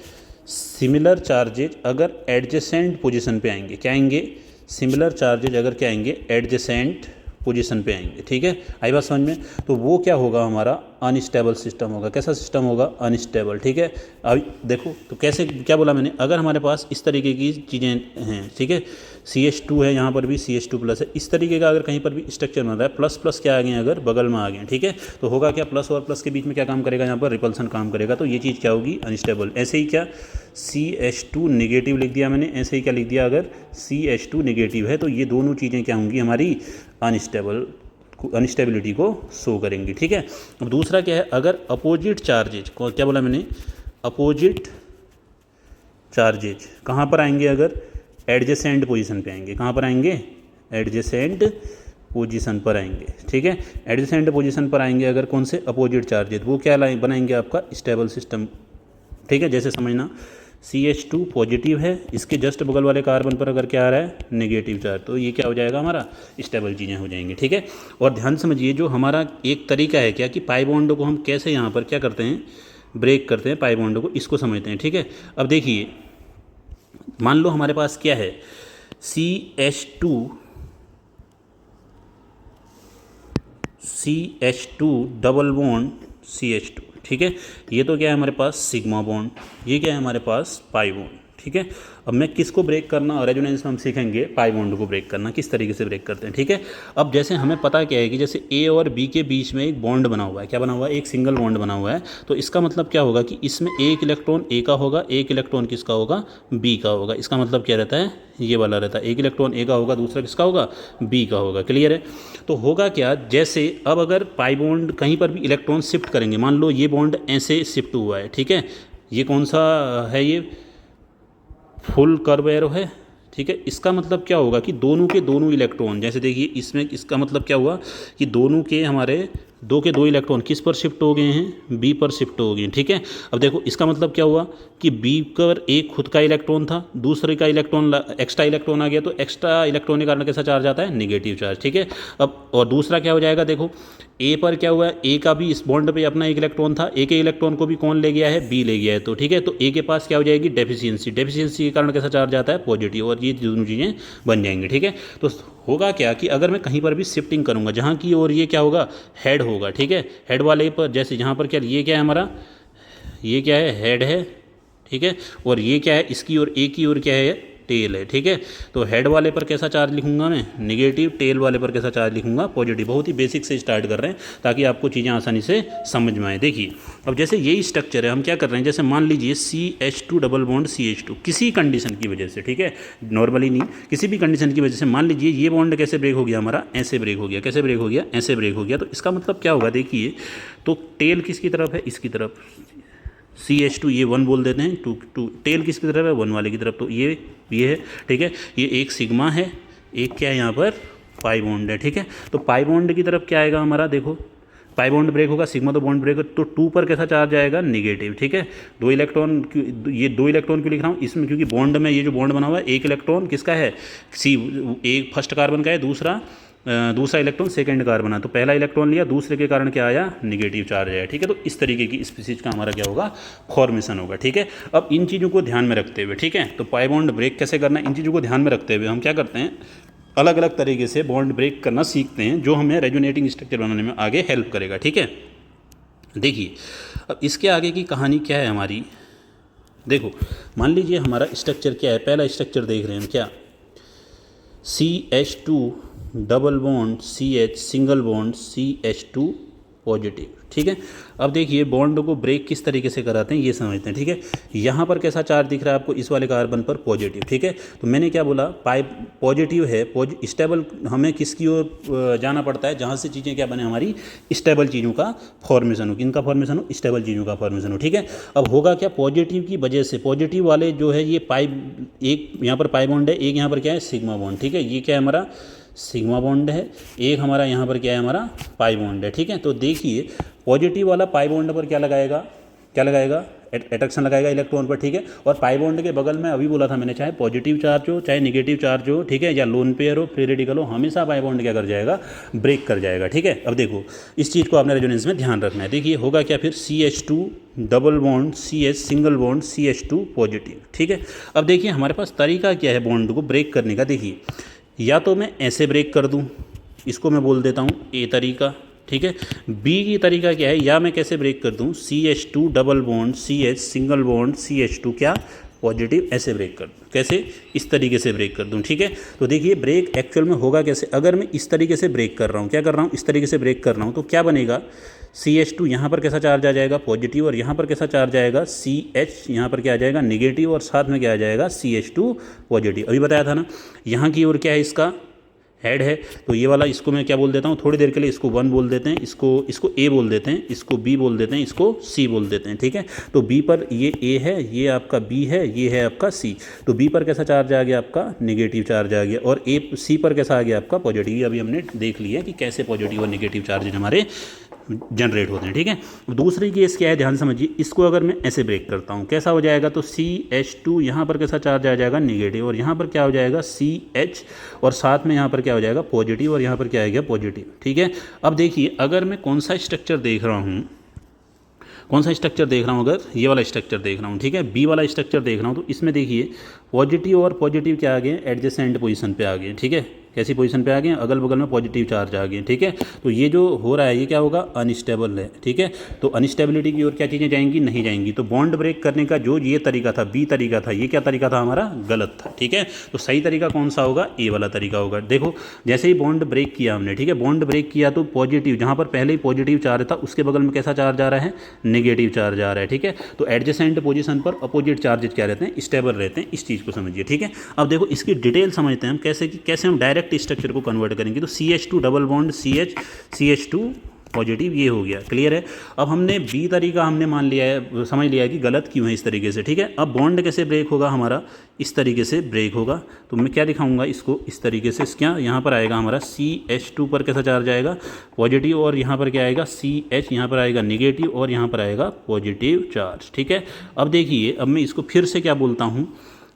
सिमिलर चार्जेज अगर एडजेसेंट पोजीशन पे आएंगे, क्या आएंगे? सिमिलर चार्जेज अगर क्या आएंगे? एडजेसेंट पोजीशन पे आएंगे। ठीक है, आई बात समझ में? तो वो क्या होगा? हमारा अनस्टेबल सिस्टम होगा। कैसा सिस्टम होगा? अनस्टेबल। ठीक है, अब देखो तो कैसे, क्या बोला मैंने? अगर हमारे पास इस तरीके की चीज़ें हैं, ठीक है, CH2 है, यहाँ पर भी CH2 प्लस है, इस तरीके का अगर कहीं पर भी स्ट्रक्चर बन रहा है, प्लस प्लस क्या आ गए अगर बगल में आ गए, ठीक है, तो होगा क्या? प्लस और प्लस के बीच में क्या काम करेगा? यहाँ पर रिपल्सन काम करेगा, तो ये चीज़ क्या होगी? अनस्टेबल। ऐसे ही क्या CH2 नेगेटिव लिख दिया मैंने, ऐसे ही क्या लिख दिया, अगर CH2 नेगेटिव है तो ये दोनों चीज़ें क्या होंगी हमारी, अनस्टेबिलिटी को शो करेंगी, ठीक है। अब दूसरा क्या है, अगर अपोजिट चार्जेज, क्या बोला मैंने, अपोजिट चार्जेज कहाँ पर आएंगे, अगर एडजेसेंट पोजीशन पे आएंगे, कहाँ पर आएंगे, एडजेसेंट पोजीशन पर आएंगे, ठीक है। एडजेसेंट पोजीशन पर आएंगे अगर कौन से, अपोजिट चार्जेज, वो क्या बनाएंगे आपका स्टेबल सिस्टम, ठीक है। जैसे समझना CH2 पॉजिटिव है, इसके जस्ट बगल वाले कार्बन पर अगर क्या आ रहा है, नेगेटिव चार्ज, तो ये क्या हो जाएगा हमारा, स्टेबल चीज़ें हो जाएंगी, ठीक है। और ध्यान समझिए, जो हमारा एक तरीका है क्या कि पाई बॉन्ड को हम कैसे यहाँ पर क्या करते हैं, ब्रेक करते हैं पाई बॉन्ड को, इसको समझते हैं, ठीक है। अब देखिए, मान लो हमारे पास क्या है, CH2 डबल बॉन्ड CH2, ठीक है। ये तो क्या है हमारे पास, सिग्मा बॉन्ड, ये क्या है हमारे पास, पाई बॉन्ड, ठीक है। अब मैं किसको ब्रेक करना, और रेजोनेंस में हम सीखेंगे पाई बॉन्ड को ब्रेक करना, किस तरीके से ब्रेक करते हैं, ठीक है। अब जैसे हमें पता क्या है कि जैसे A और B के बीच में एक बॉन्ड बना हुआ है, क्या बना हुआ है, एक सिंगल बॉन्ड बना हुआ है, तो इसका मतलब क्या होगा कि इसमें एक इलेक्ट्रॉन A का होगा, एक इलेक्ट्रॉन किसका होगा, B का होगा। इसका मतलब क्या रहता है, ये वाला रहता है, एक इलेक्ट्रॉन A का होगा, दूसरा किसका होगा, B का होगा, क्लियर है। तो होगा क्या, जैसे अब अगर पाई बॉन्ड कहीं पर भी इलेक्ट्रॉन शिफ्ट करेंगे, मान लो ये बॉन्ड ऐसे शिफ्ट हुआ है, ठीक है, ये कौन सा है, ये फुल कर्व एरो है, ठीक है। इसका मतलब क्या होगा कि दोनों के दोनों इलेक्ट्रॉन, जैसे देखिए इसमें, इसका मतलब क्या हुआ कि दोनों के हमारे दो के दो इलेक्ट्रॉन किस पर शिफ्ट हो गए हैं, B पर शिफ्ट हो गए हैं, ठीक है। अब देखो इसका मतलब क्या हुआ कि B पर एक खुद का इलेक्ट्रॉन था, दूसरे का इलेक्ट्रॉन एक्स्ट्रा इलेक्ट्रॉन आ गया, तो एक्स्ट्रा इलेक्ट्रॉन के कारण कैसा चार्ज आता है, नेगेटिव चार्ज, ठीक है। अब और दूसरा क्या हो जाएगा, देखो A पर क्या हुआ है, A का भी इस बॉन्ड पे अपना एक इलेक्ट्रॉन था, A के इलेक्ट्रॉन को भी कौन ले गया है, B ले गया है, तो ठीक है। तो A के पास क्या हो जाएगी, डेफिशिएंसी, डेफिशिएंसी के कारण कैसा चार्ज आता है, पॉजिटिव, और ये दोनों चीज़ें बन जाएंगी, ठीक है। तो होगा क्या कि अगर मैं कहीं पर भी शिफ्टिंग करूंगा, जहाँ की और ये क्या होगा, हेड होगा, ठीक है। हेड वाले पर जैसे यहाँ पर क्या, ये क्या है हमारा, ये क्या है, हेड है, ठीक है। और ये क्या है, इसकी और A की ओर क्या है, टेल है, ठीक है। तो हेड वाले पर कैसा चार्ज लिखूंगा मैं, नेगेटिव, टेल वाले पर कैसा चार्ज लिखूंगा, पॉजिटिव। बहुत ही बेसिक से स्टार्ट कर रहे हैं ताकि आपको चीज़ें आसानी से समझ में आए। देखिए अब जैसे यही स्ट्रक्चर है, हम क्या कर रहे हैं, जैसे मान लीजिए CH2 डबल बॉन्ड CH2, किसी कंडीशन की वजह से, ठीक है, नॉर्मली नहीं, किसी भी कंडीशन की वजह से, मान लीजिए ये बॉन्ड कैसे ब्रेक हो गया हमारा, ऐसे ब्रेक हो गया, कैसे ब्रेक हो गया, ऐसे ब्रेक हो गया। तो इसका मतलब क्या होगा, देखिए, तो टेल किसकी तरफ है, इसकी तरफ, CH2 ये 1 बोल देते हैं, टू टेल किसकी तरफ है, 1 वाले की तरफ, तो ये है, ठीक है। ये एक सिग्मा है, एक क्या है यहाँ पर, पाई बॉन्ड है, ठीक है। तो पाई बॉन्ड की तरफ क्या आएगा हमारा, देखो पाई बॉन्ड ब्रेक होगा, सिग्मा तो बॉन्ड ब्रेक हो, तो 2 पर कैसा चार्ज आएगा, नेगेटिव, ठीक है। दो इलेक्ट्रॉन, ये 2 इलेक्ट्रॉन क्यों लिख रहा हूँ इसमें, क्योंकि बॉन्ड में ये जो बॉन्ड बना हुआ है, एक इलेक्ट्रॉन किसका है, एक फर्स्ट कार्बन का है, दूसरा इलेक्ट्रॉन सेकंड कार्बन है, तो पहला इलेक्ट्रॉन लिया, दूसरे के कारण क्या आया, नेगेटिव चार्ज आया, ठीक है। तो इस तरीके की स्पीसीज का हमारा क्या होगा, फॉर्मेशन होगा, ठीक है। अब इन चीज़ों को ध्यान में रखते हुए, ठीक है, तो पाई बॉन्ड ब्रेक कैसे करना है, इन चीज़ों को ध्यान में रखते हुए हम क्या करते हैं, अलग अलग तरीके से बॉन्ड ब्रेक करना सीखते हैं, जो हमें रेजोनेटिंग स्ट्रक्चर बनाने में आगे हेल्प करेगा, ठीक है। देखिए अब इसके आगे की कहानी क्या है हमारी, देखो मान लीजिए हमारा स्ट्रक्चर क्या है, पहला स्ट्रक्चर देख रहे हैं हम, क्या, CH2 double bond CH single bond CH2 positive, ठीक है। अब देखिए बॉन्ड को ब्रेक किस तरीके से कराते हैं ये समझते हैं, ठीक है। यहाँ पर कैसा चार्ज दिख रहा है आपको, इस वाले कार्बन पर पॉजिटिव, ठीक है। तो मैंने क्या बोला, पॉजिटिव है, स्टेबल, हमें किसकी ओर जाना पड़ता है, जहाँ से चीज़ें क्या बने हमारी, स्टेबल चीज़ों का फॉर्मेशन हो, किनका फॉर्मेशन हो, स्टेबल चीज़ों का फॉर्मेशन हो, ठीक है। अब होगा क्या, पॉजिटिव की वजह से, पॉजिटिव वाले जो है ये पाई, एक यहाँ पर पाई बॉन्ड है, एक यहाँ पर क्या है, सिग्मा बॉन्ड, ठीक है। ये क्या है हमारा, सिग्मा बॉन्ड है, एक हमारा यहाँ पर क्या है, हमारा पाई बॉन्ड है, ठीक है। तो देखिए पॉजिटिव वाला पाई बॉन्ड पर क्या लगाएगा, अट्रैक्शन लगाएगा इलेक्ट्रॉन पर, ठीक है। और पाई बॉन्ड के बगल में अभी बोला था मैंने, चाहे पॉजिटिव चार्ज हो चाहे नेगेटिव चार्ज हो, ठीक है, या लोन पेयर हो, फ्री रेडिकल हो, हमेशा पाई बॉन्ड क्या कर जाएगा, ब्रेक कर जाएगा, ठीक है। अब देखो इस चीज़ को आपने रेजोनेंस में ध्यान रखना है। देखिए होगा क्या फिर, CH2 double bond CH single bond CH2 positive, ठीक है। अब देखिए हमारे पास तरीका क्या है बॉन्ड को ब्रेक करने का, देखिए या तो मैं ऐसे ब्रेक कर दूं, इसको मैं बोल देता हूं A तरीका, ठीक है। B की तरीका क्या है, या मैं कैसे ब्रेक कर दूं, CH2 double bond CH single bond CH2 क्या, पॉजिटिव ऐसे ब्रेक कर दूँ, कैसे, इस तरीके से ब्रेक कर दूँ, ठीक है। तो देखिए ब्रेक एक्चुअल में होगा कैसे, अगर मैं इस तरीके से ब्रेक कर रहा हूँ, क्या कर रहा हूँ, इस तरीके से ब्रेक कर रहा हूँ, तो क्या बनेगा, CH2 यहाँ पर कैसा चार्ज आ जाएगा, पॉजिटिव, और यहाँ पर कैसा चार्ज आएगा, CH यहाँ पर क्या आ जाएगा, निगेटिव, और साथ में क्या आ जाएगा, CH2 पॉजिटिव। अभी बताया था ना, यहाँ की ओर क्या है, इसका हेड है, तो ये वाला इसको मैं क्या बोल देता हूँ, थोड़ी देर के लिए इसको 1 बोल देते हैं, इसको A बोल देते हैं, इसको B बोल देते हैं, इसको C बोल देते हैं, ठीक है। तो B पर ये A है, ये आपका B है, ये है आपका C। तो B पर कैसा चार्ज आ गया, आपका निगेटिव चार्ज आ गया, और C पर कैसा आ गया, आपका पॉजिटिव। अभी हमने देख लिया कि कैसे पॉजिटिव और निगेटिव चार्ज हमारे जनरेट होते हैं, ठीक है। दूसरी केस क्या है, ध्यान समझिए, इसको अगर मैं ऐसे ब्रेक करता हूँ कैसा हो जाएगा, तो CH2 यहाँ पर कैसा चार्ज आ जाएगा, निगेटिव, और यहाँ पर क्या हो जाएगा, CH, और साथ में यहाँ पर क्या हो जाएगा, पॉजिटिव, और यहाँ पर क्या आएगा, पॉजिटिव, ठीक है। अब देखिए अगर मैं कौन सा स्ट्रक्चर देख रहा हूँ, अगर ये वाला स्ट्रक्चर देख रहा हूँ, ठीक है, बी वाला स्ट्रक्चर देख रहा हूँ, तो इसमें देखिए पॉजिटिव और पॉजिटिव क्या आ गए, एडजेसेंट पोजीशन पे आ गए, ठीक है। कैसी पोजीशन पे आ गए, अगल बगल में पॉजिटिव चार्ज आ गए, ठीक है। तो ये जो हो रहा है ये क्या होगा, अनस्टेबल है, ठीक है। तो अनस्टेबिलिटी की ओर क्या चीज़ें जाएंगी, नहीं जाएंगी। तो बॉन्ड ब्रेक करने का जो ये तरीका था, बी तरीका था, ये क्या तरीका था हमारा, गलत था, ठीक है। तो सही तरीका कौन सा होगा, ए वाला तरीका होगा। देखो जैसे ही बॉन्ड ब्रेक किया हमने, ठीक है, बॉन्ड ब्रेक किया तो पॉजिटिव, जहाँ पर पहले ही पॉजिटिव चार्ज था उसके बगल में कैसा चार्ज आ रहा है, नेगेटिव चार्ज आ रहा है, ठीक है। तो एडजेसेंट पोजीशन पर अपोजिट चार्जेस क्या रहते हैं, स्टेबल रहते हैं, इस चीज़ को समझिए, ठीक है। अब देखो इसकी डिटेल समझते हैं हम, कैसे हम डायरेक्ट स्ट्रक्चर को कन्वर्ट करेंगे। तो CH2 double bond CH2 positive, ये हो गया, क्लियर है। अब हमने बी तरीका हमने मान लिया है, समझ लिया है कि गलत क्यों है इस तरीके से, ठीक है। अब बॉन्ड कैसे ब्रेक होगा हमारा, इस तरीके से ब्रेक होगा। तो मैं क्या दिखाऊंगा इसको, इस तरीके से, क्या यहाँ पर आएगा हमारा CH2 पर कैसा चार्ज आएगा, पॉजिटिव, और यहाँ पर क्या आएगा, CH यहाँ पर आएगा निगेटिव, और यहाँ पर आएगा पॉजिटिव चार्ज, ठीक है। अब देखिए अब मैं इसको फिर से क्या बोलता हूँ,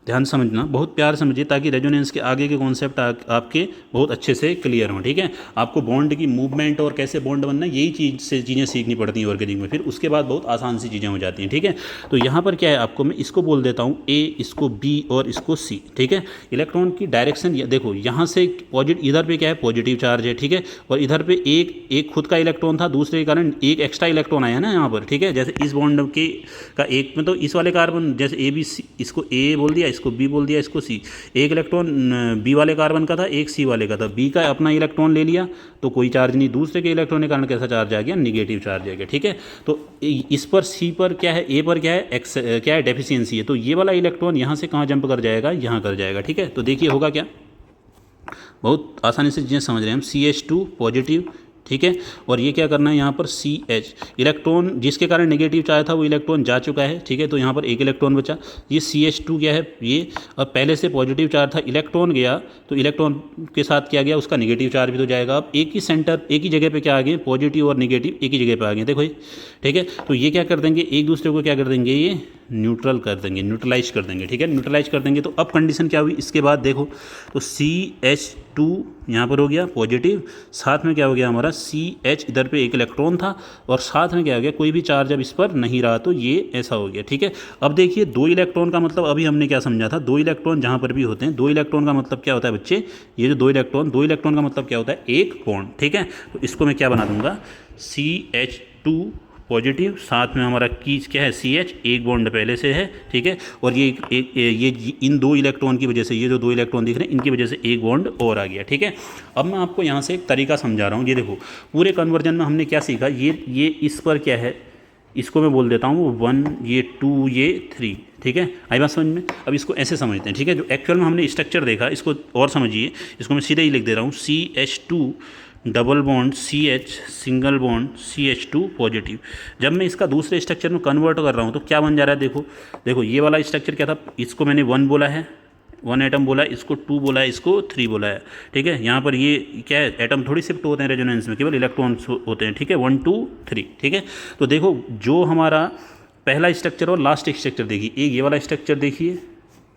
ध्यान समझना, बहुत प्यार समझिए, ताकि रेजोनेंस के आगे के कॉन्सेप्ट आपके बहुत अच्छे से क्लियर हों, ठीक है। आपको बॉन्ड की मूवमेंट और कैसे बॉन्ड बनना, यही चीज़ें सीखनी पड़ती हैं ऑर्गेनिक में, फिर उसके बाद बहुत आसान सी चीज़ें हो जाती हैं, ठीक है। तो यहाँ पर क्या है, आपको मैं इसको बोल देता हूँ A, इसको B और इसको C, ठीक है। इलेक्ट्रॉन की डायरेक्शन देखो, यहाँ से पॉजिटिव, इधर पे क्या है, पॉजिटिव चार्ज है, ठीक है, और इधर पे एक खुद का इलेक्ट्रॉन था, दूसरे के कारण एक एक्स्ट्रा इलेक्ट्रॉन आया ना यहाँ पर, ठीक है। जैसे इस बॉन्ड के का एक में, तो इस वाले कार्बन जैसे ABC, इसको A बोल दिया, इसको B बोल दिया, इसको C। एक इलेक्ट्रॉन B वाले कार्बन का था, एक C वाले का था, B का अपना इलेक्ट्रॉन ले लिया तो कोई चार्ज नहीं, दूसरे के इलेक्ट्रॉन के कारण कैसा चार्ज आ गया, निगेटिव चार्ज आ गया, ठीक है। तो इस पर C पर क्या है, A पर क्या है, क्या है, डेफिशिएंसी है। तो ये वाला इलेक्ट्रॉन यहाँ से कहाँ जंप कर जाएगा, यहाँ कर जाएगा, ठीक है। तो देखिए होगा क्या, बहुत आसानी से चीज़ें समझ रहे हैं हम, CH2 पॉजिटिव, ठीक है, और ये क्या करना है, यहाँ पर CH, इलेक्ट्रॉन जिसके कारण नेगेटिव चार्ज था वो इलेक्ट्रॉन जा चुका है, ठीक है। तो यहाँ पर एक इलेक्ट्रॉन बचा, ये CH2 क्या है, ये अब पहले से पॉजिटिव चार्ज था, इलेक्ट्रॉन गया तो इलेक्ट्रॉन के साथ क्या गया, उसका नेगेटिव चार्ज भी तो जाएगा। अब एक ही सेंटर, एक ही जगह पे क्या आ गए, पॉजिटिव और नेगेटिव एक ही जगह पे आ गए, देखो ये, ठीक है। तो ये क्या कर देंगे, एक दूसरे को क्या कर देंगे, ये न्यूट्रल कर देंगे, न्यूट्रलाइज कर देंगे, ठीक है। न्यूट्रलाइज कर देंगे तो अब कंडीशन क्या हुई, इसके बाद देखो, तो CH2 यहाँ पर हो गया पॉजिटिव, साथ में क्या हो गया हमारा CH, इधर पे एक इलेक्ट्रॉन था, और साथ में क्या हो गया, कोई भी चार्ज अब इस पर नहीं रहा, तो ये ऐसा हो गया, ठीक है। अब देखिए 2 इलेक्ट्रॉन का मतलब अभी हमने क्या समझा था, 2 इलेक्ट्रॉन जहाँ पर भी होते हैं, 2 इलेक्ट्रॉन का मतलब क्या होता है बच्चे, ये जो 2 इलेक्ट्रॉन का मतलब क्या होता है, एक बॉन्ड, ठीक है। तो इसको मैं क्या बना दूंगा, CH2 पॉजिटिव, साथ में हमारा कीज क्या है, CH, एक बॉन्ड पहले से है, ठीक है। और ये इन 2 इलेक्ट्रॉन की वजह से, ये जो 2 इलेक्ट्रॉन दिख रहे हैं इनकी वजह से एक बॉन्ड और आ गया, ठीक है। अब मैं आपको यहाँ से एक तरीका समझा रहा हूँ, ये देखो पूरे कन्वर्जन में हमने क्या सीखा, ये इस पर क्या है, इसको मैं बोल देता हूँ 1, ये 2, ये 3, ठीक है। आई बात समझ में। अब इसको ऐसे समझते हैं, ठीक है। जो एक्चुअल में हमने स्ट्रक्चर देखा इसको और समझिए, इसको मैं सीधे ही लिख दे रहा हूँ, CH2 double bond CH, single bond CH2 positive. जब मैं इसका दूसरे स्ट्रक्चर में कन्वर्ट कर रहा हूँ तो क्या बन जा रहा है, देखो ये वाला स्ट्रक्चर क्या था, इसको मैंने 1 बोला है, 1 एटम बोला है, इसको 2 बोला है, इसको 3 बोला है, ठीक है। यहाँ पर ये क्या है, एटम थोड़ी शिफ्ट होते हैं रेजोनेंस में, केवल इलेक्ट्रॉन्स होते हैं, ठीक है, 1 2 3, ठीक है। तो देखो जो हमारा पहला स्ट्रक्चर और लास्ट स्ट्रक्चर देखिए, एक ये वाला स्ट्रक्चर देखिए,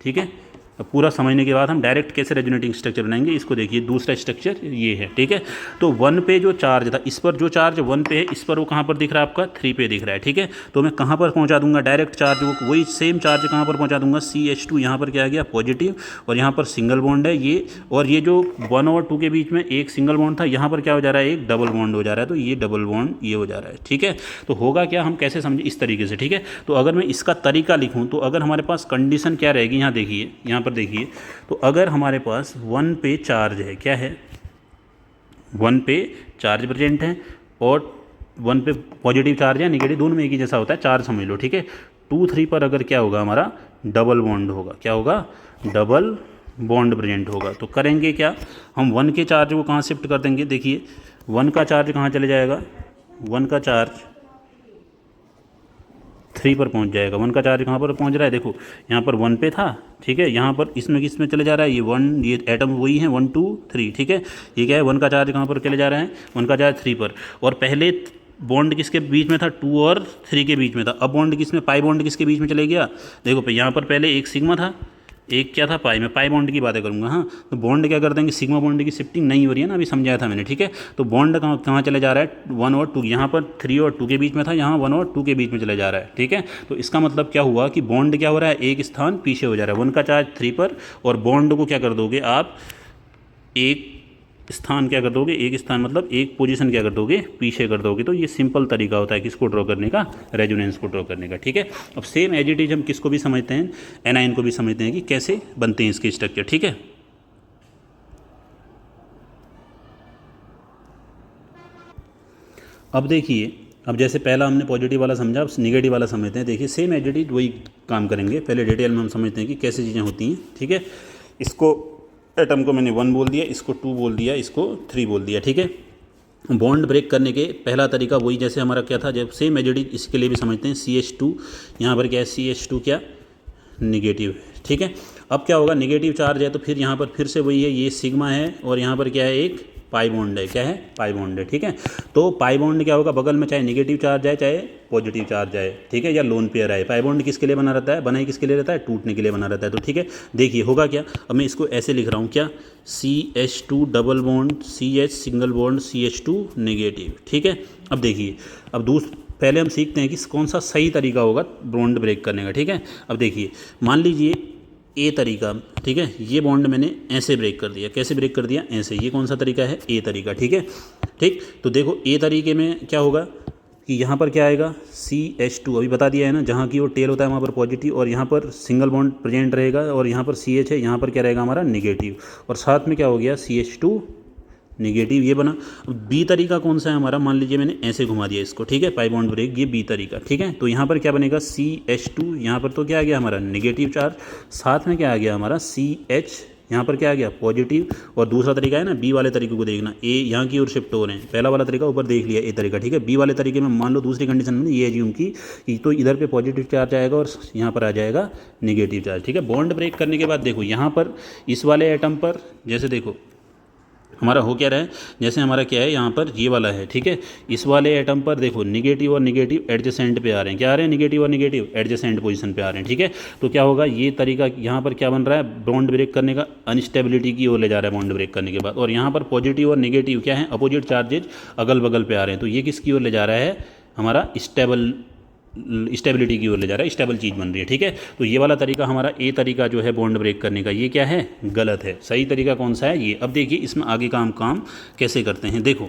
ठीक है, अब पूरा समझने के बाद हम डायरेक्ट कैसे रेजोनेटिंग स्ट्रक्चर बनाएंगे इसको देखिए। दूसरा स्ट्रक्चर ये है, ठीक है। तो 1 पे जो चार्ज था, इस पर जो चार्ज 1 पे है, इस पर वो कहाँ पर दिख रहा है आपका 3 पे दिख रहा है, ठीक है। तो मैं कहाँ पर पहुँचा दूंगा डायरेक्ट चार्ज, वो वही सेम चार्ज कहाँ पर पहुँचा दूंगा CH2, यहाँ पर क्या आ गया पॉजिटिव, और यहाँ पर सिंगल बॉन्ड है ये, और ये जो 1 और 2 के बीच में एक सिंगल बॉन्ड था, यहाँ पर क्या हो जा रहा है एक डबल बॉन्ड हो जा रहा है। तो ये डबल बॉन्ड ये हो जा रहा है, ठीक है। तो होगा क्या, हम कैसे समझे इस तरीके से, ठीक है। तो अगर मैं इसका तरीका लिखूँ तो अगर हमारे पास कंडीशन क्या रहेगी, यहाँ देखिए, यहाँ पर देखिए। तो अगर हमारे पास 1 पे चार्ज है, क्या है 1 पे चार्ज प्रेजेंट है, और 1 पे पॉजिटिव चार्ज है, नेगेटिव दोनों में एक ही जैसा होता है, चार्ज समझ लो, ठीक है। 2, 3 पर अगर क्या होगा हमारा डबल बॉन्ड होगा, क्या होगा डबल बॉन्ड प्रेजेंट होगा। तो करेंगे क्या, हम 1 के चार्ज को कहाँ शिफ्ट कर देंगे, देखिए 1 का चार्ज कहाँ चले जाएगा, 1 का चार्ज 3 पर पहुंच जाएगा। 1 का चार्ज कहाँ पर पहुंच रहा है, देखो यहाँ पर 1 पे था, ठीक है। यहाँ पर इसमें किसमें चले जा रहा है, ये 1, ये एटम वही है 1 2 3, ठीक है। ये क्या है 1 का चार्ज कहाँ पर चले जा रहा है, 1 का चार्ज 3 पर, और पहले बॉन्ड किसके बीच में था 2 और 3 के बीच में था। अब बॉन्ड किसमें, पाई बॉन्ड किसके बीच में चले गया, देखो यहाँ पर पहले एक सिग्मा था, एक क्या था पाई, मैं पाई बॉन्ड की बातें करूंगा। हाँ, तो बॉन्ड क्या कर देंगे, सिग्मा बॉन्ड की शिफ्टिंग नहीं हो रही है ना, अभी समझाया था मैंने, ठीक है। तो बॉन्ड कहाँ कहाँ चले जा रहा है 1 और 2, यहाँ पर 3 और 2 के बीच में था, यहाँ 1 और 2 के बीच में चले जा रहा है, ठीक है। तो इसका मतलब क्या हुआ कि बॉन्ड क्या हो रहा है, एक स्थान पीछे हो जा रहा है। 1 का चार्ज 3 पर, और बॉन्ड को क्या कर दोगे आप, एक स्थान क्या कर दोगे, एक स्थान मतलब एक पोजीशन क्या कर दोगे, पीछे कर दोगे। तो ये सिंपल तरीका होता है किसको ड्रॉ करने का, रेजोनेंस को ड्रॉ करने का, ठीक है। अब सेम एज इट इज हम किसको भी समझते हैं, एनाइन को भी समझते हैं कि कैसे बनते हैं इसके स्ट्रक्चर, ठीक है। अब देखिए, अब जैसे पहला हमने पॉजिटिव वाला समझा, अब निगेटिव वाला समझते हैं। देखिए सेम एज इट इज वही काम करेंगे, पहले डिटेल में हम समझते हैं कि कैसे चीज़ें होती हैं, ठीक है। इसको एटम को मैंने 1 बोल दिया, इसको 2 बोल दिया, इसको 3 बोल दिया, ठीक है। बॉन्ड ब्रेक करने के पहला तरीका वही जैसे हमारा क्या था, जब सेम एज इट इज इसके लिए भी समझते हैं। CH2 यहाँ पर क्या है, CH2 क्या निगेटिव है, ठीक है। अब क्या होगा, निगेटिव चार्ज है तो फिर यहाँ पर फिर से वही है, ये सिग्मा है, और यहाँ पर क्या है एक पाई बॉन्ड है, क्या है पाई बॉन्ड है, ठीक है। तो पाई बॉन्ड क्या होगा, बगल में चाहे नेगेटिव चार्ज आए चाहे पॉजिटिव चार्ज आए, ठीक है, या लोन पेयर आए। पाई बॉन्ड किसके लिए बना रहता है, बना ही किसके लिए रहता है, टूटने के लिए बना रहता है। तो ठीक है, देखिए होगा क्या, अब मैं इसको ऐसे लिख रहा हूँ, क्या CH2 double bond CH single bond CH2 negative, ठीक है। अब देखिए, अब पहले हम सीखते हैं कि कौन सा सही तरीका होगा बॉन्ड ब्रेक करने का, ठीक है। अब देखिए, मान लीजिए ए तरीका, ठीक है, ये बॉन्ड मैंने ऐसे ब्रेक कर दिया, कैसे ब्रेक कर दिया, ऐसे। ये कौन सा तरीका है, ए तरीका, ठीक है। ठीक, तो देखो ए तरीके में क्या होगा कि यहाँ पर क्या आएगा, CH2 अभी बता दिया है ना, जहाँ की वो टेल होता है वहाँ पर पॉजिटिव, और यहाँ पर सिंगल बॉन्ड प्रेजेंट रहेगा, और यहाँ पर CH है, यहाँ पर क्या रहेगा हमारा निगेटिव, और साथ में क्या हो गया CH2 निगेटिव, ये बना। बी तरीका कौन सा है हमारा, मान लीजिए मैंने ऐसे घुमा दिया इसको, ठीक है, पाई बॉन्ड ब्रेक, ये बी तरीका, ठीक है। तो यहाँ पर क्या बनेगा CH2, यहाँ पर तो क्या आ गया हमारा निगेटिव चार्ज, साथ में क्या आ गया हमारा CH, यहाँ पर क्या आ गया पॉजिटिव। और दूसरा तरीका है ना बी वाले तरीके को देखना, ए यहाँ की ओर शिफ्ट हो रहे हैं, पहला वाला तरीका ऊपर देख लिया ए तरीका, ठीक है। बी वाले तरीके में मान लो दूसरी कंडीशन में ये एज्यूम की तो इधर पे पॉजिटिव चार्ज आएगा और यहाँ पर आ जाएगा निगेटिव चार्ज, ठीक है। बॉन्ड ब्रेक करने के बाद देखो यहाँ पर इस वाले एटम पर जैसे देखो हमारा हो क्या रहा है, जैसे हमारा क्या है यहाँ पर ये वाला है, ठीक है। इस वाले एटम पर देखो निगेटिव और निगेटिव एडजेसेंट पे आ रहे हैं, क्या आ रहे हैं, निगेटिव और निगेटिव एडजेसेंट पोजीशन पे आ रहे हैं, ठीक है। तो क्या होगा, ये तरीका यहाँ पर क्या बन रहा है, बॉन्ड ब्रेक करने का अनस्टेबिलिटी की ओर ले जा रहा है बॉन्ड ब्रेक करने के बाद। और यहाँ पर पॉजिटिव और निगेटिव क्या है, अपोजिट चार्जेज अगल बगल पे आ रहे हैं, तो ये किसकी ओर ले जा रहा है, हमारा स्टेबिलिटी की ओर ले जा रहा है, स्टेबल चीज़ बन रही है, ठीक है। तो ये वाला तरीका हमारा ए तरीका जो है बॉन्ड ब्रेक करने का, ये क्या है, गलत है। सही तरीका कौन सा है, ये। अब देखिए इसमें आगे का हम काम कैसे करते हैं। देखो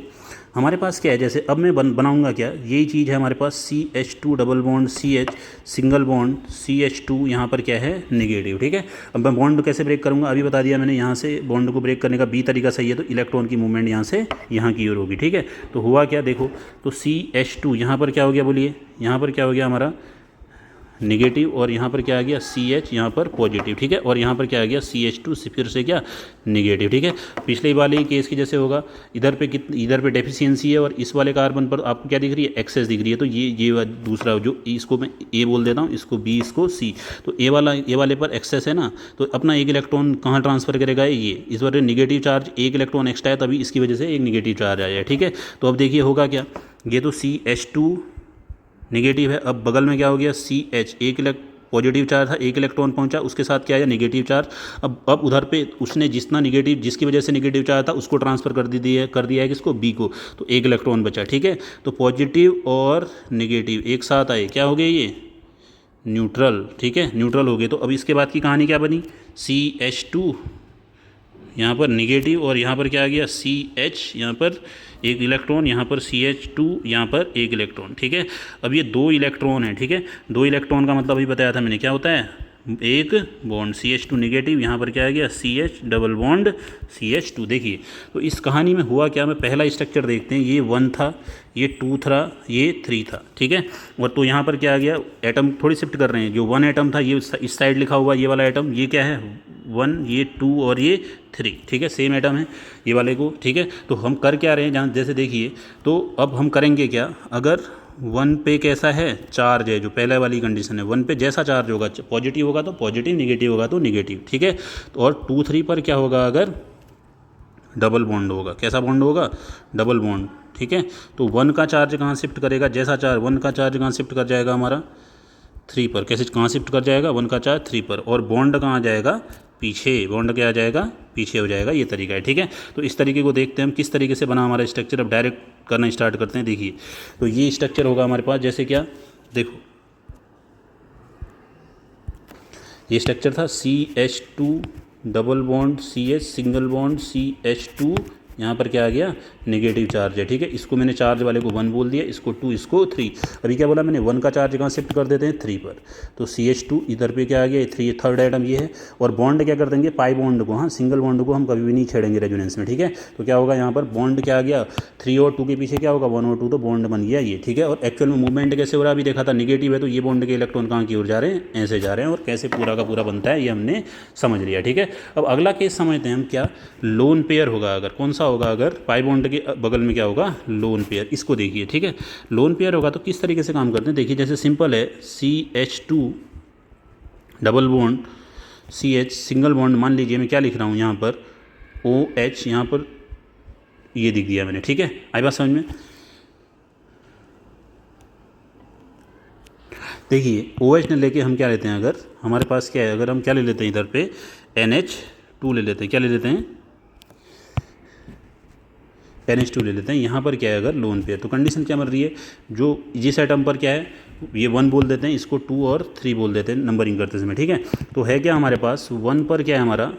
हमारे पास क्या है, जैसे अब मैं बनाऊंगा क्या, यही चीज़ है हमारे पास CH2 double bond CH single bond CH2, यहाँ पर क्या है निगेटिव, ठीक है। अब मैं बॉन्ड कैसे ब्रेक करूँगा, अभी बता दिया मैंने, यहाँ से बॉन्ड को ब्रेक करने का बी तरीका सही है, तो इलेक्ट्रॉन की मूवमेंट यहाँ से यहाँ की ओर होगी, ठीक है। तो हुआ क्या, देखो तो CH2 यहाँ पर क्या हो गया, बोलिए यहाँ पर क्या हो गया हमारा निगेटिव, और यहाँ पर क्या आ गया CH यहाँ पर पॉजिटिव, ठीक है। और यहाँ पर क्या आ गया CH2 फिर से क्या निगेटिव, ठीक है। पिछले वाले केस की जैसे होगा, इधर पे डेफिशिएंसी है, और इस वाले कार्बन पर आपको क्या दिख रही है, एक्सेस दिख रही है। तो ये दूसरा जो इसको मैं ए बोल देता हूँ, इसको बी, इसको सी। तो ए वाले पर एक्सेस है ना, तो अपना एक इलेक्ट्रॉन कहाँ ट्रांसफर करेगा, ये इस बार निगेटिव चार्ज एक इलेक्ट्रॉन एक्स्ट्रा है, तभी इसकी वजह से एक निगेटिव चार्ज आया है, ठीक है। तो अब देखिए होगा क्या, ये तो CH2 निगेटिव है, अब बगल में क्या हो गया CH, एक पॉजिटिव चार्ज था, एक इलेक्ट्रॉन पहुंचा, उसके साथ क्या आया, नेगेटिव चार्ज। अब उधर पे उसने जितना नेगेटिव, जिसकी वजह से नेगेटिव चार्ज था, उसको ट्रांसफ़र कर दिया है किसको, बी को, तो एक इलेक्ट्रॉन बचा। ठीक है, तो पॉजिटिव और नेगेटिव एक साथ आए, क्या हो गए ये, न्यूट्रल। ठीक है, न्यूट्रल हो गए। तो अब इसके बाद की कहानी क्या बनी, CH2 यहाँ पर निगेटिव, और यहाँ पर क्या आ गया, CH, यहाँ पर एक इलेक्ट्रॉन, यहाँ पर CH2, यहाँ पर एक इलेक्ट्रॉन। ठीक है, अब ये 2 इलेक्ट्रॉन है। ठीक है, 2 इलेक्ट्रॉन का मतलब अभी बताया था मैंने, क्या होता है, एक बॉन्ड, CH2 निगेटिव, यहाँ पर क्या आ गया, CH डबल बॉन्ड CH2। देखिए, तो इस कहानी में हुआ क्या, मैं पहला स्ट्रक्चर देखते हैं, ये 1 था, ये 2 था, ये 3 था। ठीक है, और तो यहाँ पर क्या आ गया, एटम थोड़ी शिफ्ट कर रहे हैं, जो 1 एटम था ये इस साइड लिखा हुआ, ये वाला एटम, ये क्या है 1, ये 2 और ये 3। ठीक है, सेम एटम है ये वाले को। ठीक है, तो हम कर क्या रहे हैं, जहाँ जैसे देखिए, तो अब हम करेंगे क्या, अगर 1 पे कैसा है चार्ज है, जो पहले वाली कंडीशन है, 1 पे जैसा चार्ज होगा, पॉजिटिव होगा तो पॉजिटिव, निगेटिव होगा तो निगेटिव। ठीक है, तो और 2, 3 पर क्या होगा, अगर डबल बॉन्ड होगा, कैसा बॉन्ड होगा, डबल बॉन्ड। ठीक है, तो 1 का चार्ज कहाँ शिफ्ट करेगा, जैसा चार्ज 1 का चार्ज कहाँ शिफ्ट कर जाएगा हमारा, 3 पर। कैसे, कहाँ शिफ्ट कर जाएगा, 1 का चार्ज 3 पर, और बॉन्ड कहाँ जाएगा, पीछे, बॉन्ड क्या आ जाएगा, पीछे हो जाएगा। ये तरीका है। ठीक है, तो इस तरीके को देखते हैं हम किस तरीके से बना हमारा स्ट्रक्चर। अब डायरेक्ट करना स्टार्ट करते हैं। देखिए, तो ये स्ट्रक्चर होगा हमारे पास, जैसे क्या, देखो ये स्ट्रक्चर था, CH2 double bond CH single bond CH2, यहाँ पर क्या आ गया, नेगेटिव चार्ज है। ठीक है, इसको मैंने चार्ज वाले को 1 बोल दिया, इसको 2, इसको 3। अभी क्या बोला मैंने, 1 का चार्ज कहाँ शिफ्ट कर देते हैं, 3 पर, तो CH2 इधर पे क्या आ गया, 3, थर्ड आइटम ये है। और बॉन्ड क्या कर देंगे, पाई बॉन्ड को, हाँ, सिंगल बॉन्ड को हम कभी भी नहीं छेड़ेंगे रेजोनेंस में। ठीक है, तो क्या होगा, यहाँ पर बॉन्ड क्या आ गया, 3 और 2 के पीछे क्या होगा, 1 और 2, तो बॉन्ड बन गया ये। ठीक है, और एक्चुअल में मूवमेंट कैसे हो रहा है, अभी देखा था, निगेटिव है तो ये बॉन्ड के इलेक्ट्रॉन कहाँ की ओर जा रहे हैं, ऐसे जा रहे हैं, और कैसे पूरा का पूरा बनता है ये हमने समझ लिया। ठीक है, अब अगला केस समझते हैं हम, क्या लोन पेयर होगा, अगर कौन सा होगा, अगर पाई बॉन्ड के बगल में क्या होगा, लोन पेयर। इसको देखिए, ठीक है, लोन पेयर होगा तो किस तरीके से काम करते हैं, देखिए, जैसे सिंपल है, CH2 double bond CH single bond, मान लीजिए मैं क्या लिख रहा हूँ यहाँ पर, OH, यहाँ पर ये दिख दिया मैंने। ठीक है, आई बात समझ में। देखिए, OH ने लेके हम क्या लेते हैं, अगर हमारे पास क्या है, अगर हम क्या ले लेते हैं इधर पे, NH2 ले लेते हैं, क्या ले लेते हैं, NH2 ले लेते हैं। यहाँ पर क्या है, अगर लोन पेयर, तो कंडीशन क्या बन रही है, जो जिस एटम पर क्या है, ये 1 बोल देते हैं, इसको 2 और 3 बोल देते हैं नंबरिंग करते समय। ठीक है, तो है क्या हमारे पास, 1 पर क्या है हमारा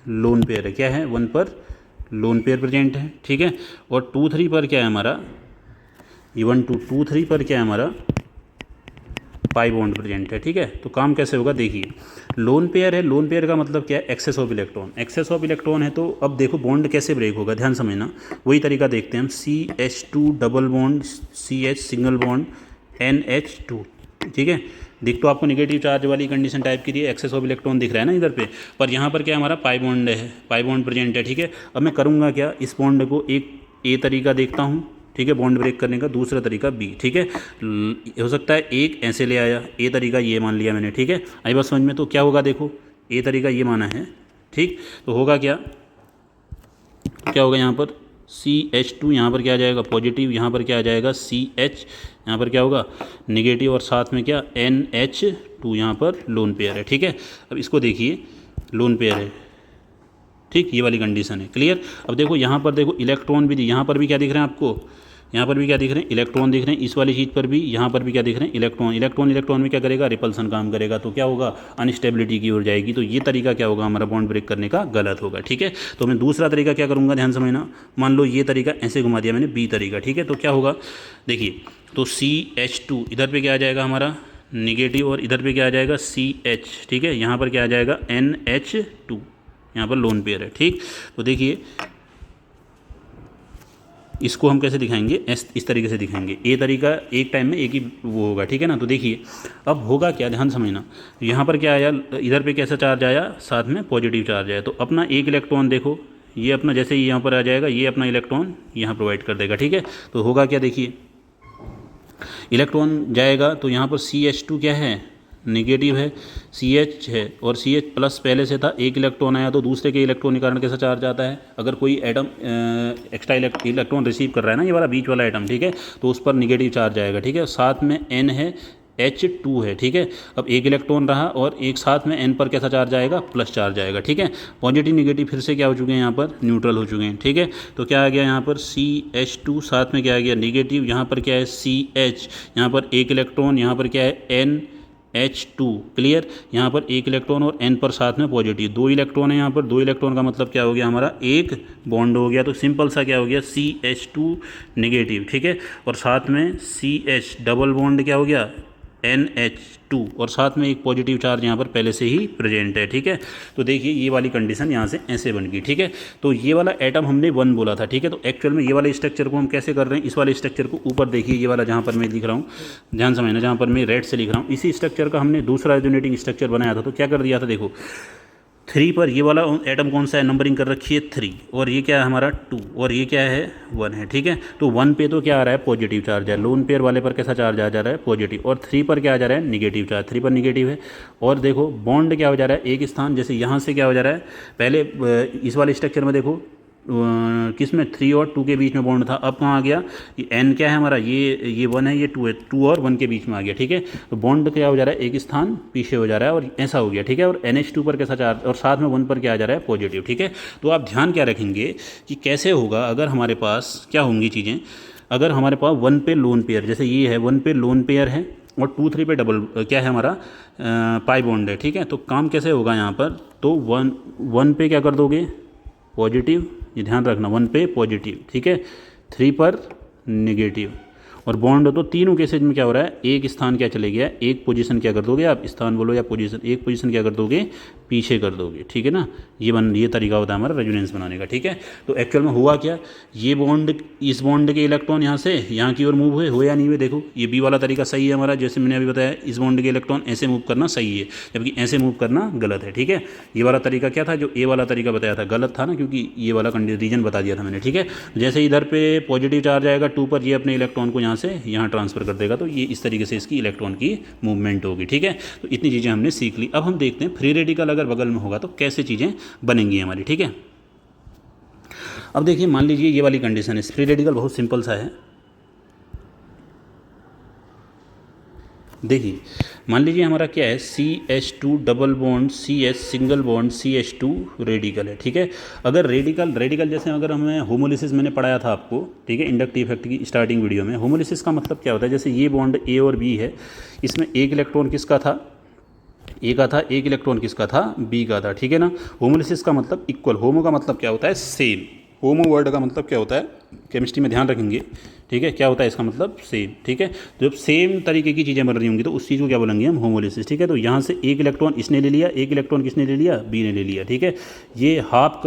लोन पेयर है, क्या है, 1 पर लोन पेयर प्रेजेंट है। ठीक है, और 2, 3 पर क्या है हमारा, ये 1, 2, 3 पर क्या है हमारा, पाई बॉन्ड प्रेजेंट है। ठीक है, तो काम कैसे होगा, देखिए, लोन पेयर है, लोन पेयर का मतलब क्या है, excess of electron, excess of electron है, तो अब देखो बॉन्ड कैसे ब्रेक होगा, ध्यान समझना, वही तरीका देखते हैं हम, CH2 double bond CH single bond NH2। ठीक है, दिख तो आपको निगेटिव चार्ज वाली कंडीशन टाइप की है, एक्सेस ऑफ इलेक्ट्रॉन दिख रहा है ना इधर पे, पर यहाँ पर क्या हमारा पाई बॉन्ड है, पाई बॉन्ड प्रेजेंट है। ठीक है, अब मैं करूँगा क्या, इस बॉन्ड को एक ए तरीका देखता हूँ, ठीक है, बॉन्ड ब्रेक करने का, दूसरा तरीका बी। ठीक है, हो सकता है एक ऐसे ले आया, ए तरीका ये मान लिया मैंने। ठीक है, आई बात समझ में। तो क्या होगा, देखो, ए तरीका ये माना है, ठीक, तो होगा क्या, क्या होगा यहाँ पर, CH2 यहाँ पर क्या आ जाएगा, पॉजिटिव, यहाँ पर क्या आ जाएगा, CH, यहाँ पर क्या होगा, निगेटिव, और साथ में क्या, NH2, यहाँ पर लोन पेयर है। ठीक है, अब इसको देखिए, लोन पेयर है, ठीक, ये वाली कंडीशन है, क्लियर। अब देखो यहाँ पर, देखो इलेक्ट्रॉन भी, यहाँ पर भी क्या दिख रहे हैं आपको, यहाँ पर भी क्या दिख रहे हैं, इलेक्ट्रॉन दिख रहे हैं, इस वाली चीज़ पर भी, यहाँ पर भी क्या दिख रहे हैं, इलेक्ट्रॉन। इलेक्ट्रॉन में क्या करेगा, रिपल्सन काम करेगा, तो क्या होगा, अनस्टेबिलिटी की ओर जाएगी। तो ये तरीका क्या होगा, हमारा बॉन्ड ब्रेक करने का गलत होगा। ठीक है, तो मैं दूसरा तरीका क्या करूँगा, ध्यान समझना, मान लो ये तरीका ऐसे घुमा दिया मैंने, बी तरीका। ठीक है, तो क्या होगा, देखिए, तो CH2 इधर पर क्या आ जाएगा हमारा निगेटिव, और इधर पर क्या आ जाएगा CH। ठीक है, यहाँ पर क्या आ जाएगा NH2, यहाँ पर लोन पेयर है। ठीक, तो देखिए, इसको हम कैसे दिखाएंगे, इस तरीके से दिखाएंगे, ए तरीका एक टाइम में एक ही वो होगा। ठीक है ना, तो देखिए अब होगा क्या, ध्यान समझना, यहाँ पर क्या आया, इधर पे कैसा चार्ज आया, साथ में पॉजिटिव चार्ज आया, तो अपना एक इलेक्ट्रॉन देखो, ये अपना जैसे ही यहाँ पर आ जाएगा, ये अपना इलेक्ट्रॉन यहाँ प्रोवाइड कर देगा। ठीक है, तो होगा क्या, देखिए, इलेक्ट्रॉन जाएगा, तो यहाँ पर CH2 क्या है, नेगेटिव है, CH है, और CH प्लस पहले से था, एक इलेक्ट्रॉन आया, तो दूसरे के इलेक्ट्रॉन के कारण कैसा चार्ज आता है, अगर कोई एटम एक्स्ट्रा इलेक्ट्रॉन रिसीव कर रहा है ना, ये वाला बीच वाला एटम, ठीक है, तो उस पर निगेटिव चार्ज आएगा। ठीक है, साथ में N है, H2 है, ठीक है। अब एक इलेक्ट्रॉन रहा और एक साथ में N पर कैसा चार्ज आएगा, प्लस चार्ज आएगा, ठीक है। पॉजिटिव निगेटिव फिर से क्या हो चुके हैं यहाँ पर, न्यूट्रल हो चुके हैं, ठीक है। तो क्या आ गया यहाँ पर CH2, साथ में क्या आ गया निगेटिव, यहाँ पर क्या है CH, यहाँ पर एक इलेक्ट्रॉन, यहाँ पर क्या है NH2, क्लियर। यहाँ पर एक इलेक्ट्रॉन और N पर साथ में पॉजिटिव, दो इलेक्ट्रॉन है यहाँ पर, दो इलेक्ट्रॉन का मतलब क्या हो गया हमारा, एक बॉन्ड हो गया। तो सिंपल सा क्या हो गया CH2 नेगेटिव, ठीक है। और साथ में CH डबल बॉन्ड क्या हो गया NH2, और साथ में एक पॉजिटिव चार्ज यहाँ पर पहले से ही प्रेजेंट है, ठीक है। तो देखिए ये वाली कंडीशन यहाँ से ऐसे बन गई, ठीक है। तो ये वाला एटम हमने 1 बोला था, ठीक है। तो एक्चुअल में ये वाले स्ट्रक्चर को हम कैसे कर रहे हैं, इस वाले स्ट्रक्चर को ऊपर देखिए, ये वाला जहाँ पर मैं लिख रहा हूँ, ध्यान समझना, जहाँ पर मैं रेड से लिख रहा हूँ, इसी स्ट्रक्चर का हमने दूसरा रेजोनेटिंग स्ट्रक्चर बनाया था। तो क्या कर दिया था, देखो 3 पर ये वाला एटम कौन सा है, नंबरिंग कर रखी है 3, और ये क्या है हमारा 2, और ये क्या है 1 है, ठीक है। तो 1 पे तो क्या आ रहा है, पॉजिटिव चार्ज है, लोन पेयर वाले पर कैसा चार्ज आ जा रहा है, पॉजिटिव, और 3 पर क्या आ जा रहा है, निगेटिव चार्ज, 3 पर निगेटिव है। और देखो बॉन्ड क्या हो जा रहा है, एक स्थान, जैसे यहाँ से क्या हो जा रहा है, पहले इस वाले स्ट्रक्चर में देखो किस में 3 और 2 के बीच में बॉन्ड था, अब कहाँ आ गया, ये N क्या है हमारा, ये 1 है, ये 2 है, 2 और 1 के बीच में आ गया, ठीक है। तो बॉन्ड क्या हो जा रहा है, एक स्थान पीछे हो जा रहा है, और ऐसा हो गया, ठीक है। और NH2 पर कैसा चार्ज, और साथ में 1 पर क्या आ जा रहा है, पॉजिटिव, ठीक है। तो आप ध्यान क्या रखेंगे कि कैसे होगा, अगर हमारे पास क्या होंगी चीज़ें, अगर हमारे पास 1 पे लोन पेयर, जैसे ये है 1 पे लोन पेयर है, और 2 3 पे डबल क्या है हमारा पाई बॉन्ड है, ठीक है। तो काम कैसे होगा यहाँ पर, तो 1 पे क्या कर दोगे, पॉजिटिव, ये ध्यान रखना, 1 पे पॉजिटिव, ठीक है, 3 पर नेगेटिव, और बॉन्ड तो तीनों केसेज में क्या हो रहा है, एक स्थान क्या चले गया, एक पोजीशन क्या कर दोगे आप, स्थान बोलो या पोजीशन, एक पोजीशन क्या कर दोगे, पीछे कर दोगे, ठीक है ना। ये तरीका होता है हमारा रेजोनेंस बनाने का, ठीक है। तो एक्चुअल में हुआ क्या, ये बॉन्ड, इस बॉन्ड के इलेक्ट्रॉन यहाँ से यहाँ की ओर मूव हुए या नहीं हुए, देखो ये बी वाला तरीका सही है हमारा, जैसे मैंने अभी बताया, इस बॉन्ड के इलेक्ट्रॉन ऐसे मूव करना सही है, जबकि ऐसे मूव करना गलत है, ठीक है। ये वाला तरीका क्या था, जो ए वाला तरीका बताया था, गलत था ना, क्योंकि ये वाला रीजन बता दिया था मैंने, ठीक है। जैसे इधर पे पॉजिटिव चार्ज आएगा 2 पर, ये अपने इलेक्ट्रॉन को यहाँ से यहाँ ट्रांसफर कर देगा, तो ये इस तरीके से इसकी इलेक्ट्रॉन की मूवमेंट होगी, ठीक है। तो इतनी चीज़ें हमने सीख ली। अब हम देखते हैं फ्री रेडिकल अगर बगल में होगा तो कैसे चीज़ें बनेंगी हमारी, ठीक है। अब देखिए, मान लीजिए ये वाली कंडीशन है, फ्री रेडिकल बहुत सिंपल सा है। देखिए मान लीजिए हमारा क्या है, CH2 double bond CH single bond CH2 radical है, ठीक है। अगर रेडिकल जैसे अगर हमें होमोलिसिस मैंने पढ़ाया था आपको, ठीक है, इंडक्टिव इफेक्ट की स्टार्टिंग वीडियो में, होमोलिसिस का मतलब क्या होता है, जैसे ये बॉन्ड A और B है, इसमें एक इलेक्ट्रॉन किसका था, A का था, एक इलेक्ट्रॉन किसका था, B का था, ठीक है ना। होमोलिसिस का मतलब इक्वल, होमो का मतलब क्या होता है, सेम, होमो वर्ड का मतलब क्या होता है, केमिस्ट्री में ध्यान रखेंगे, ठीक है, क्या होता है इसका मतलब सेम, ठीक है। तो जब सेम तरीके की चीज़ें बन रही होंगी तो उस चीज़ को क्या बोलेंगे हम, होमोलिसिस, ठीक है। तो यहाँ से एक इलेक्ट्रॉन इसने ले लिया, एक इलेक्ट्रॉन किसने ले लिया, बी ने ले लिया, ठीक है। ये हाफ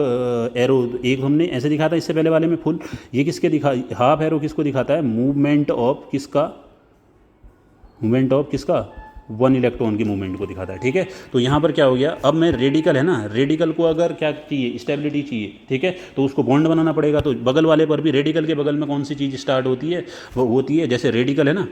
एरो एक हमने ऐसे दिखा था इससे पहले वाले में फुल, ये किसके दिखा, हाफ एरो किसको दिखाता है, मूवमेंट ऑफ किसका, 1 इलेक्ट्रॉन की मूवमेंट को दिखाता है, ठीक है। तो यहाँ पर क्या हो गया, अब मैं रेडिकल है ना, रेडिकल को अगर क्या चाहिए, स्टेबिलिटी चाहिए, ठीक है, तो उसको बॉन्ड बनाना पड़ेगा। तो बगल वाले पर भी, रेडिकल के बगल में कौन सी चीज़ स्टार्ट होती है, वो होती है, जैसे रेडिकल है ना,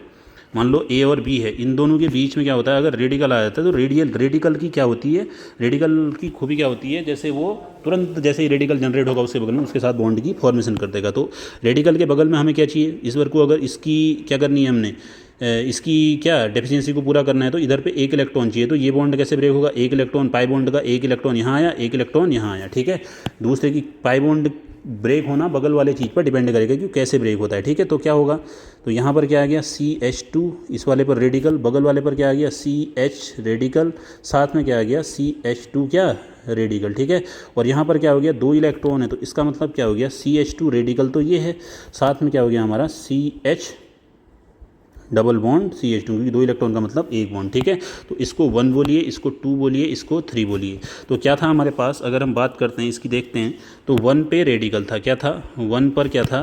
मान लो A और B है, इन दोनों के बीच में क्या होता है, अगर रेडिकल आ जाता है तो रेडिकल की क्या होती है, रेडिकल की खूबी क्या होती है, जैसे वो तुरंत जैसे ही रेडिकल जनरेट होगा उसके बगल में, उसके साथ बॉन्ड की फॉर्मेशन कर देगा। तो रेडिकल के बगल में हमें क्या चाहिए, इस वर्ग को अगर इसकी क्या करनी है हमने, इसकी क्या डेफिशिएंसी को पूरा करना है, तो इधर पे एक इलेक्ट्रॉन चाहिए। तो ये बॉन्ड कैसे ब्रेक होगा, एक इलेक्ट्रॉन पाई बॉन्ड का, एक इलेक्ट्रॉन यहाँ आया, एक इलेक्ट्रॉन यहाँ आया, ठीक है। दूसरे की पाई बॉन्ड ब्रेक होना बगल वाले चीज़ पर डिपेंड करेगा कि कैसे ब्रेक होता है, ठीक है। तो क्या होगा, तो यहाँ पर क्या आ गया CH2, इस वाले पर रेडिकल, बगल वाले पर क्या आ गया CH रेडिकल, साथ में क्या आ गया CH2 क्या रेडिकल, ठीक है। और यहाँ पर क्या हो गया, 2 इलेक्ट्रॉन है, तो इसका मतलब क्या हो गया, CH2 रेडिकल तो ये है, साथ में क्या हो गया हमारा CH डबल बॉन्ड CH2, क्योंकि 2 इलेक्ट्रॉन का मतलब एक बॉन्ड, ठीक है। तो इसको 1 बोलिए, इसको 2 बोलिए, इसको 3 बोलिए। तो क्या था हमारे पास, अगर हम बात करते हैं इसकी, देखते हैं, तो 1 पे रेडिकल था, क्या था, 1 पर क्या था,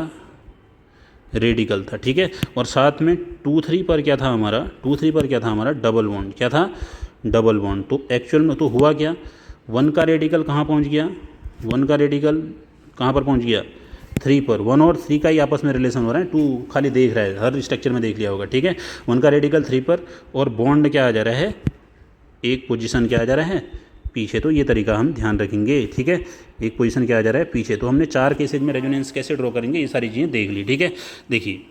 रेडिकल था, ठीक है। और साथ में 2 3 पर क्या था हमारा, 2 3 पर क्या था हमारा, डबल बॉन्ड, क्या था, डबल बॉन्ड। तो एक्चुअल में तो हुआ क्या, 1 का रेडिकल कहाँ पहुँच गया, 1 का रेडिकल कहाँ पर पहुँच गया, 3 पर। 1 और 3 का ही आपस में रिलेशन हो रहा है, 2 खाली देख रहा है, हर स्ट्रक्चर में देख लिया होगा, ठीक है। 1 का रेडिकल 3 पर, और बॉन्ड क्या आ जा रहा है, एक पोजीशन क्या आ जा रहा है, पीछे। तो ये तरीका हम ध्यान रखेंगे, ठीक है, एक पोजीशन क्या आ जा रहा है, पीछे। तो हमने 4 केसेज में रेजोनेंस कैसे ड्रॉ करेंगे ये सारी चीज़ें देख ली, ठीक है। देखिए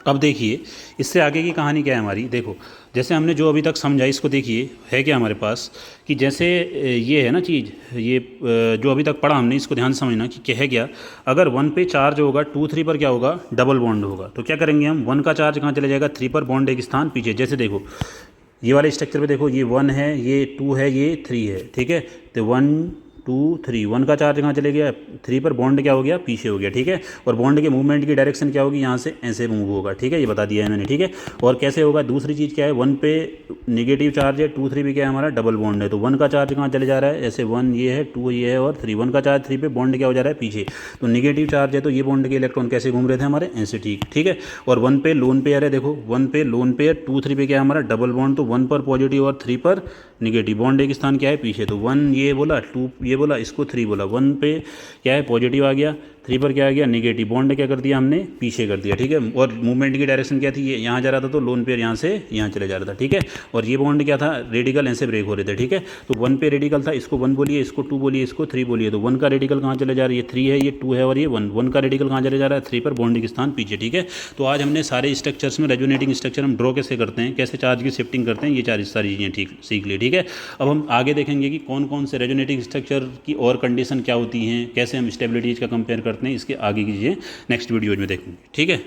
अब देखिए इससे आगे की कहानी क्या है हमारी। देखो जैसे हमने जो अभी तक समझा इसको देखिए है क्या हमारे पास कि जैसे ये है ना चीज़, ये जो अभी तक पढ़ा हमने इसको ध्यान से समझना कि क्या है क्या। अगर 1 पे चार्ज होगा 2 3 पर क्या होगा, डबल बॉन्ड होगा। तो क्या करेंगे हम, 1 का चार्ज कहाँ चले जाएगा, 3 पर, बॉन्ड एक स्थान पीछे। जैसे देखो ये वाले स्ट्रक्चर पे देखो, ये 1 है, ये 2 है, ये 3 है, ठीक है। तो 1 2 3, 1 का चार्ज कहाँ चले गया, 3 पर, बॉन्ड क्या हो गया, पीछे हो गया, ठीक है। और बॉन्ड के मूवमेंट की डायरेक्शन क्या होगी, यहाँ से ऐसे मूव होगा, ठीक है, ये बता दिया है मैंने, ठीक है। और कैसे होगा, दूसरी चीज़ क्या है, 1 पे नेगेटिव चार्ज है, 2 3 पे क्या है हमारा डबल बॉन्ड है। तो 1 का चार्ज कहाँ चले जा रहा है, ऐसे 1 ये है, 2 ये है और 3, 1 का चार्ज 3 पे, बॉन्ड क्या हो जा रहा है, पीछे। तो नेगेटिव चार्ज है तो ये बॉन्ड के इलेक्ट्रॉन कैसे घूम रहे थे हमारे, ऐसे, ठीक है। और 1 पे लोन पेयर है, देखो 1 पे लोन पेयर, 2 3 पे क्या है हमारा डबल बॉन्ड। तो 1 पर पॉजिटिव और 3 पर निगेटिव, बॉन्ड एक स्थान क्या है, पीछे। तो 1 ये बोला, 2 ये बोला, इसको 3 बोला। 1 पे क्या है, पॉजिटिव आ गया, 3 पर क्या आ गया, निगेटिव, बॉन्ड क्या कर दिया हमने, पीछे कर दिया, ठीक है। और मूवमेंट की डायरेक्शन क्या थी, ये यहाँ जा रहा था तो लोन पेयर यहाँ से यहाँ चले जा रहा था, ठीक है। और ये बॉन्ड क्या था, रेडिकल ऐसे ब्रेक हो रहे थे, ठीक है। तो 1 पे रेडिकल था, इसको 1 बोलिए, इसको 2 बोलिए, इसको 3 बोलिए। तो 1 का रेडिकल कहाँ चले जा रही है, 3 है, ये 2 है और ये 1, 1 का रेडिकल कहाँ चले जा रहा है, 3 पर, बॉन्ड के स्थान पीछे, ठीक है। तो आज हमने सारे स्ट्रक्चर्स में रेजोनेटिंग स्ट्रक्चर हम ड्रॉ कैसे करते हैं, कैसे चार्ज की शिफ्टिंग करते हैं, ये सारी चीज़ें ठीक सीख ली, ठीक है। अब हम आगे देखेंगे कि कौन कौन से रेजोनेटिंग स्ट्रक्चर की और कंडीशन क्या होती हैं, कैसे हम स्टेबिलिटीज़ का कंपेयर करते हैं, इसके आगे की चीज़ें नेक्स्ट वीडियो में देखेंगे, ठीक है।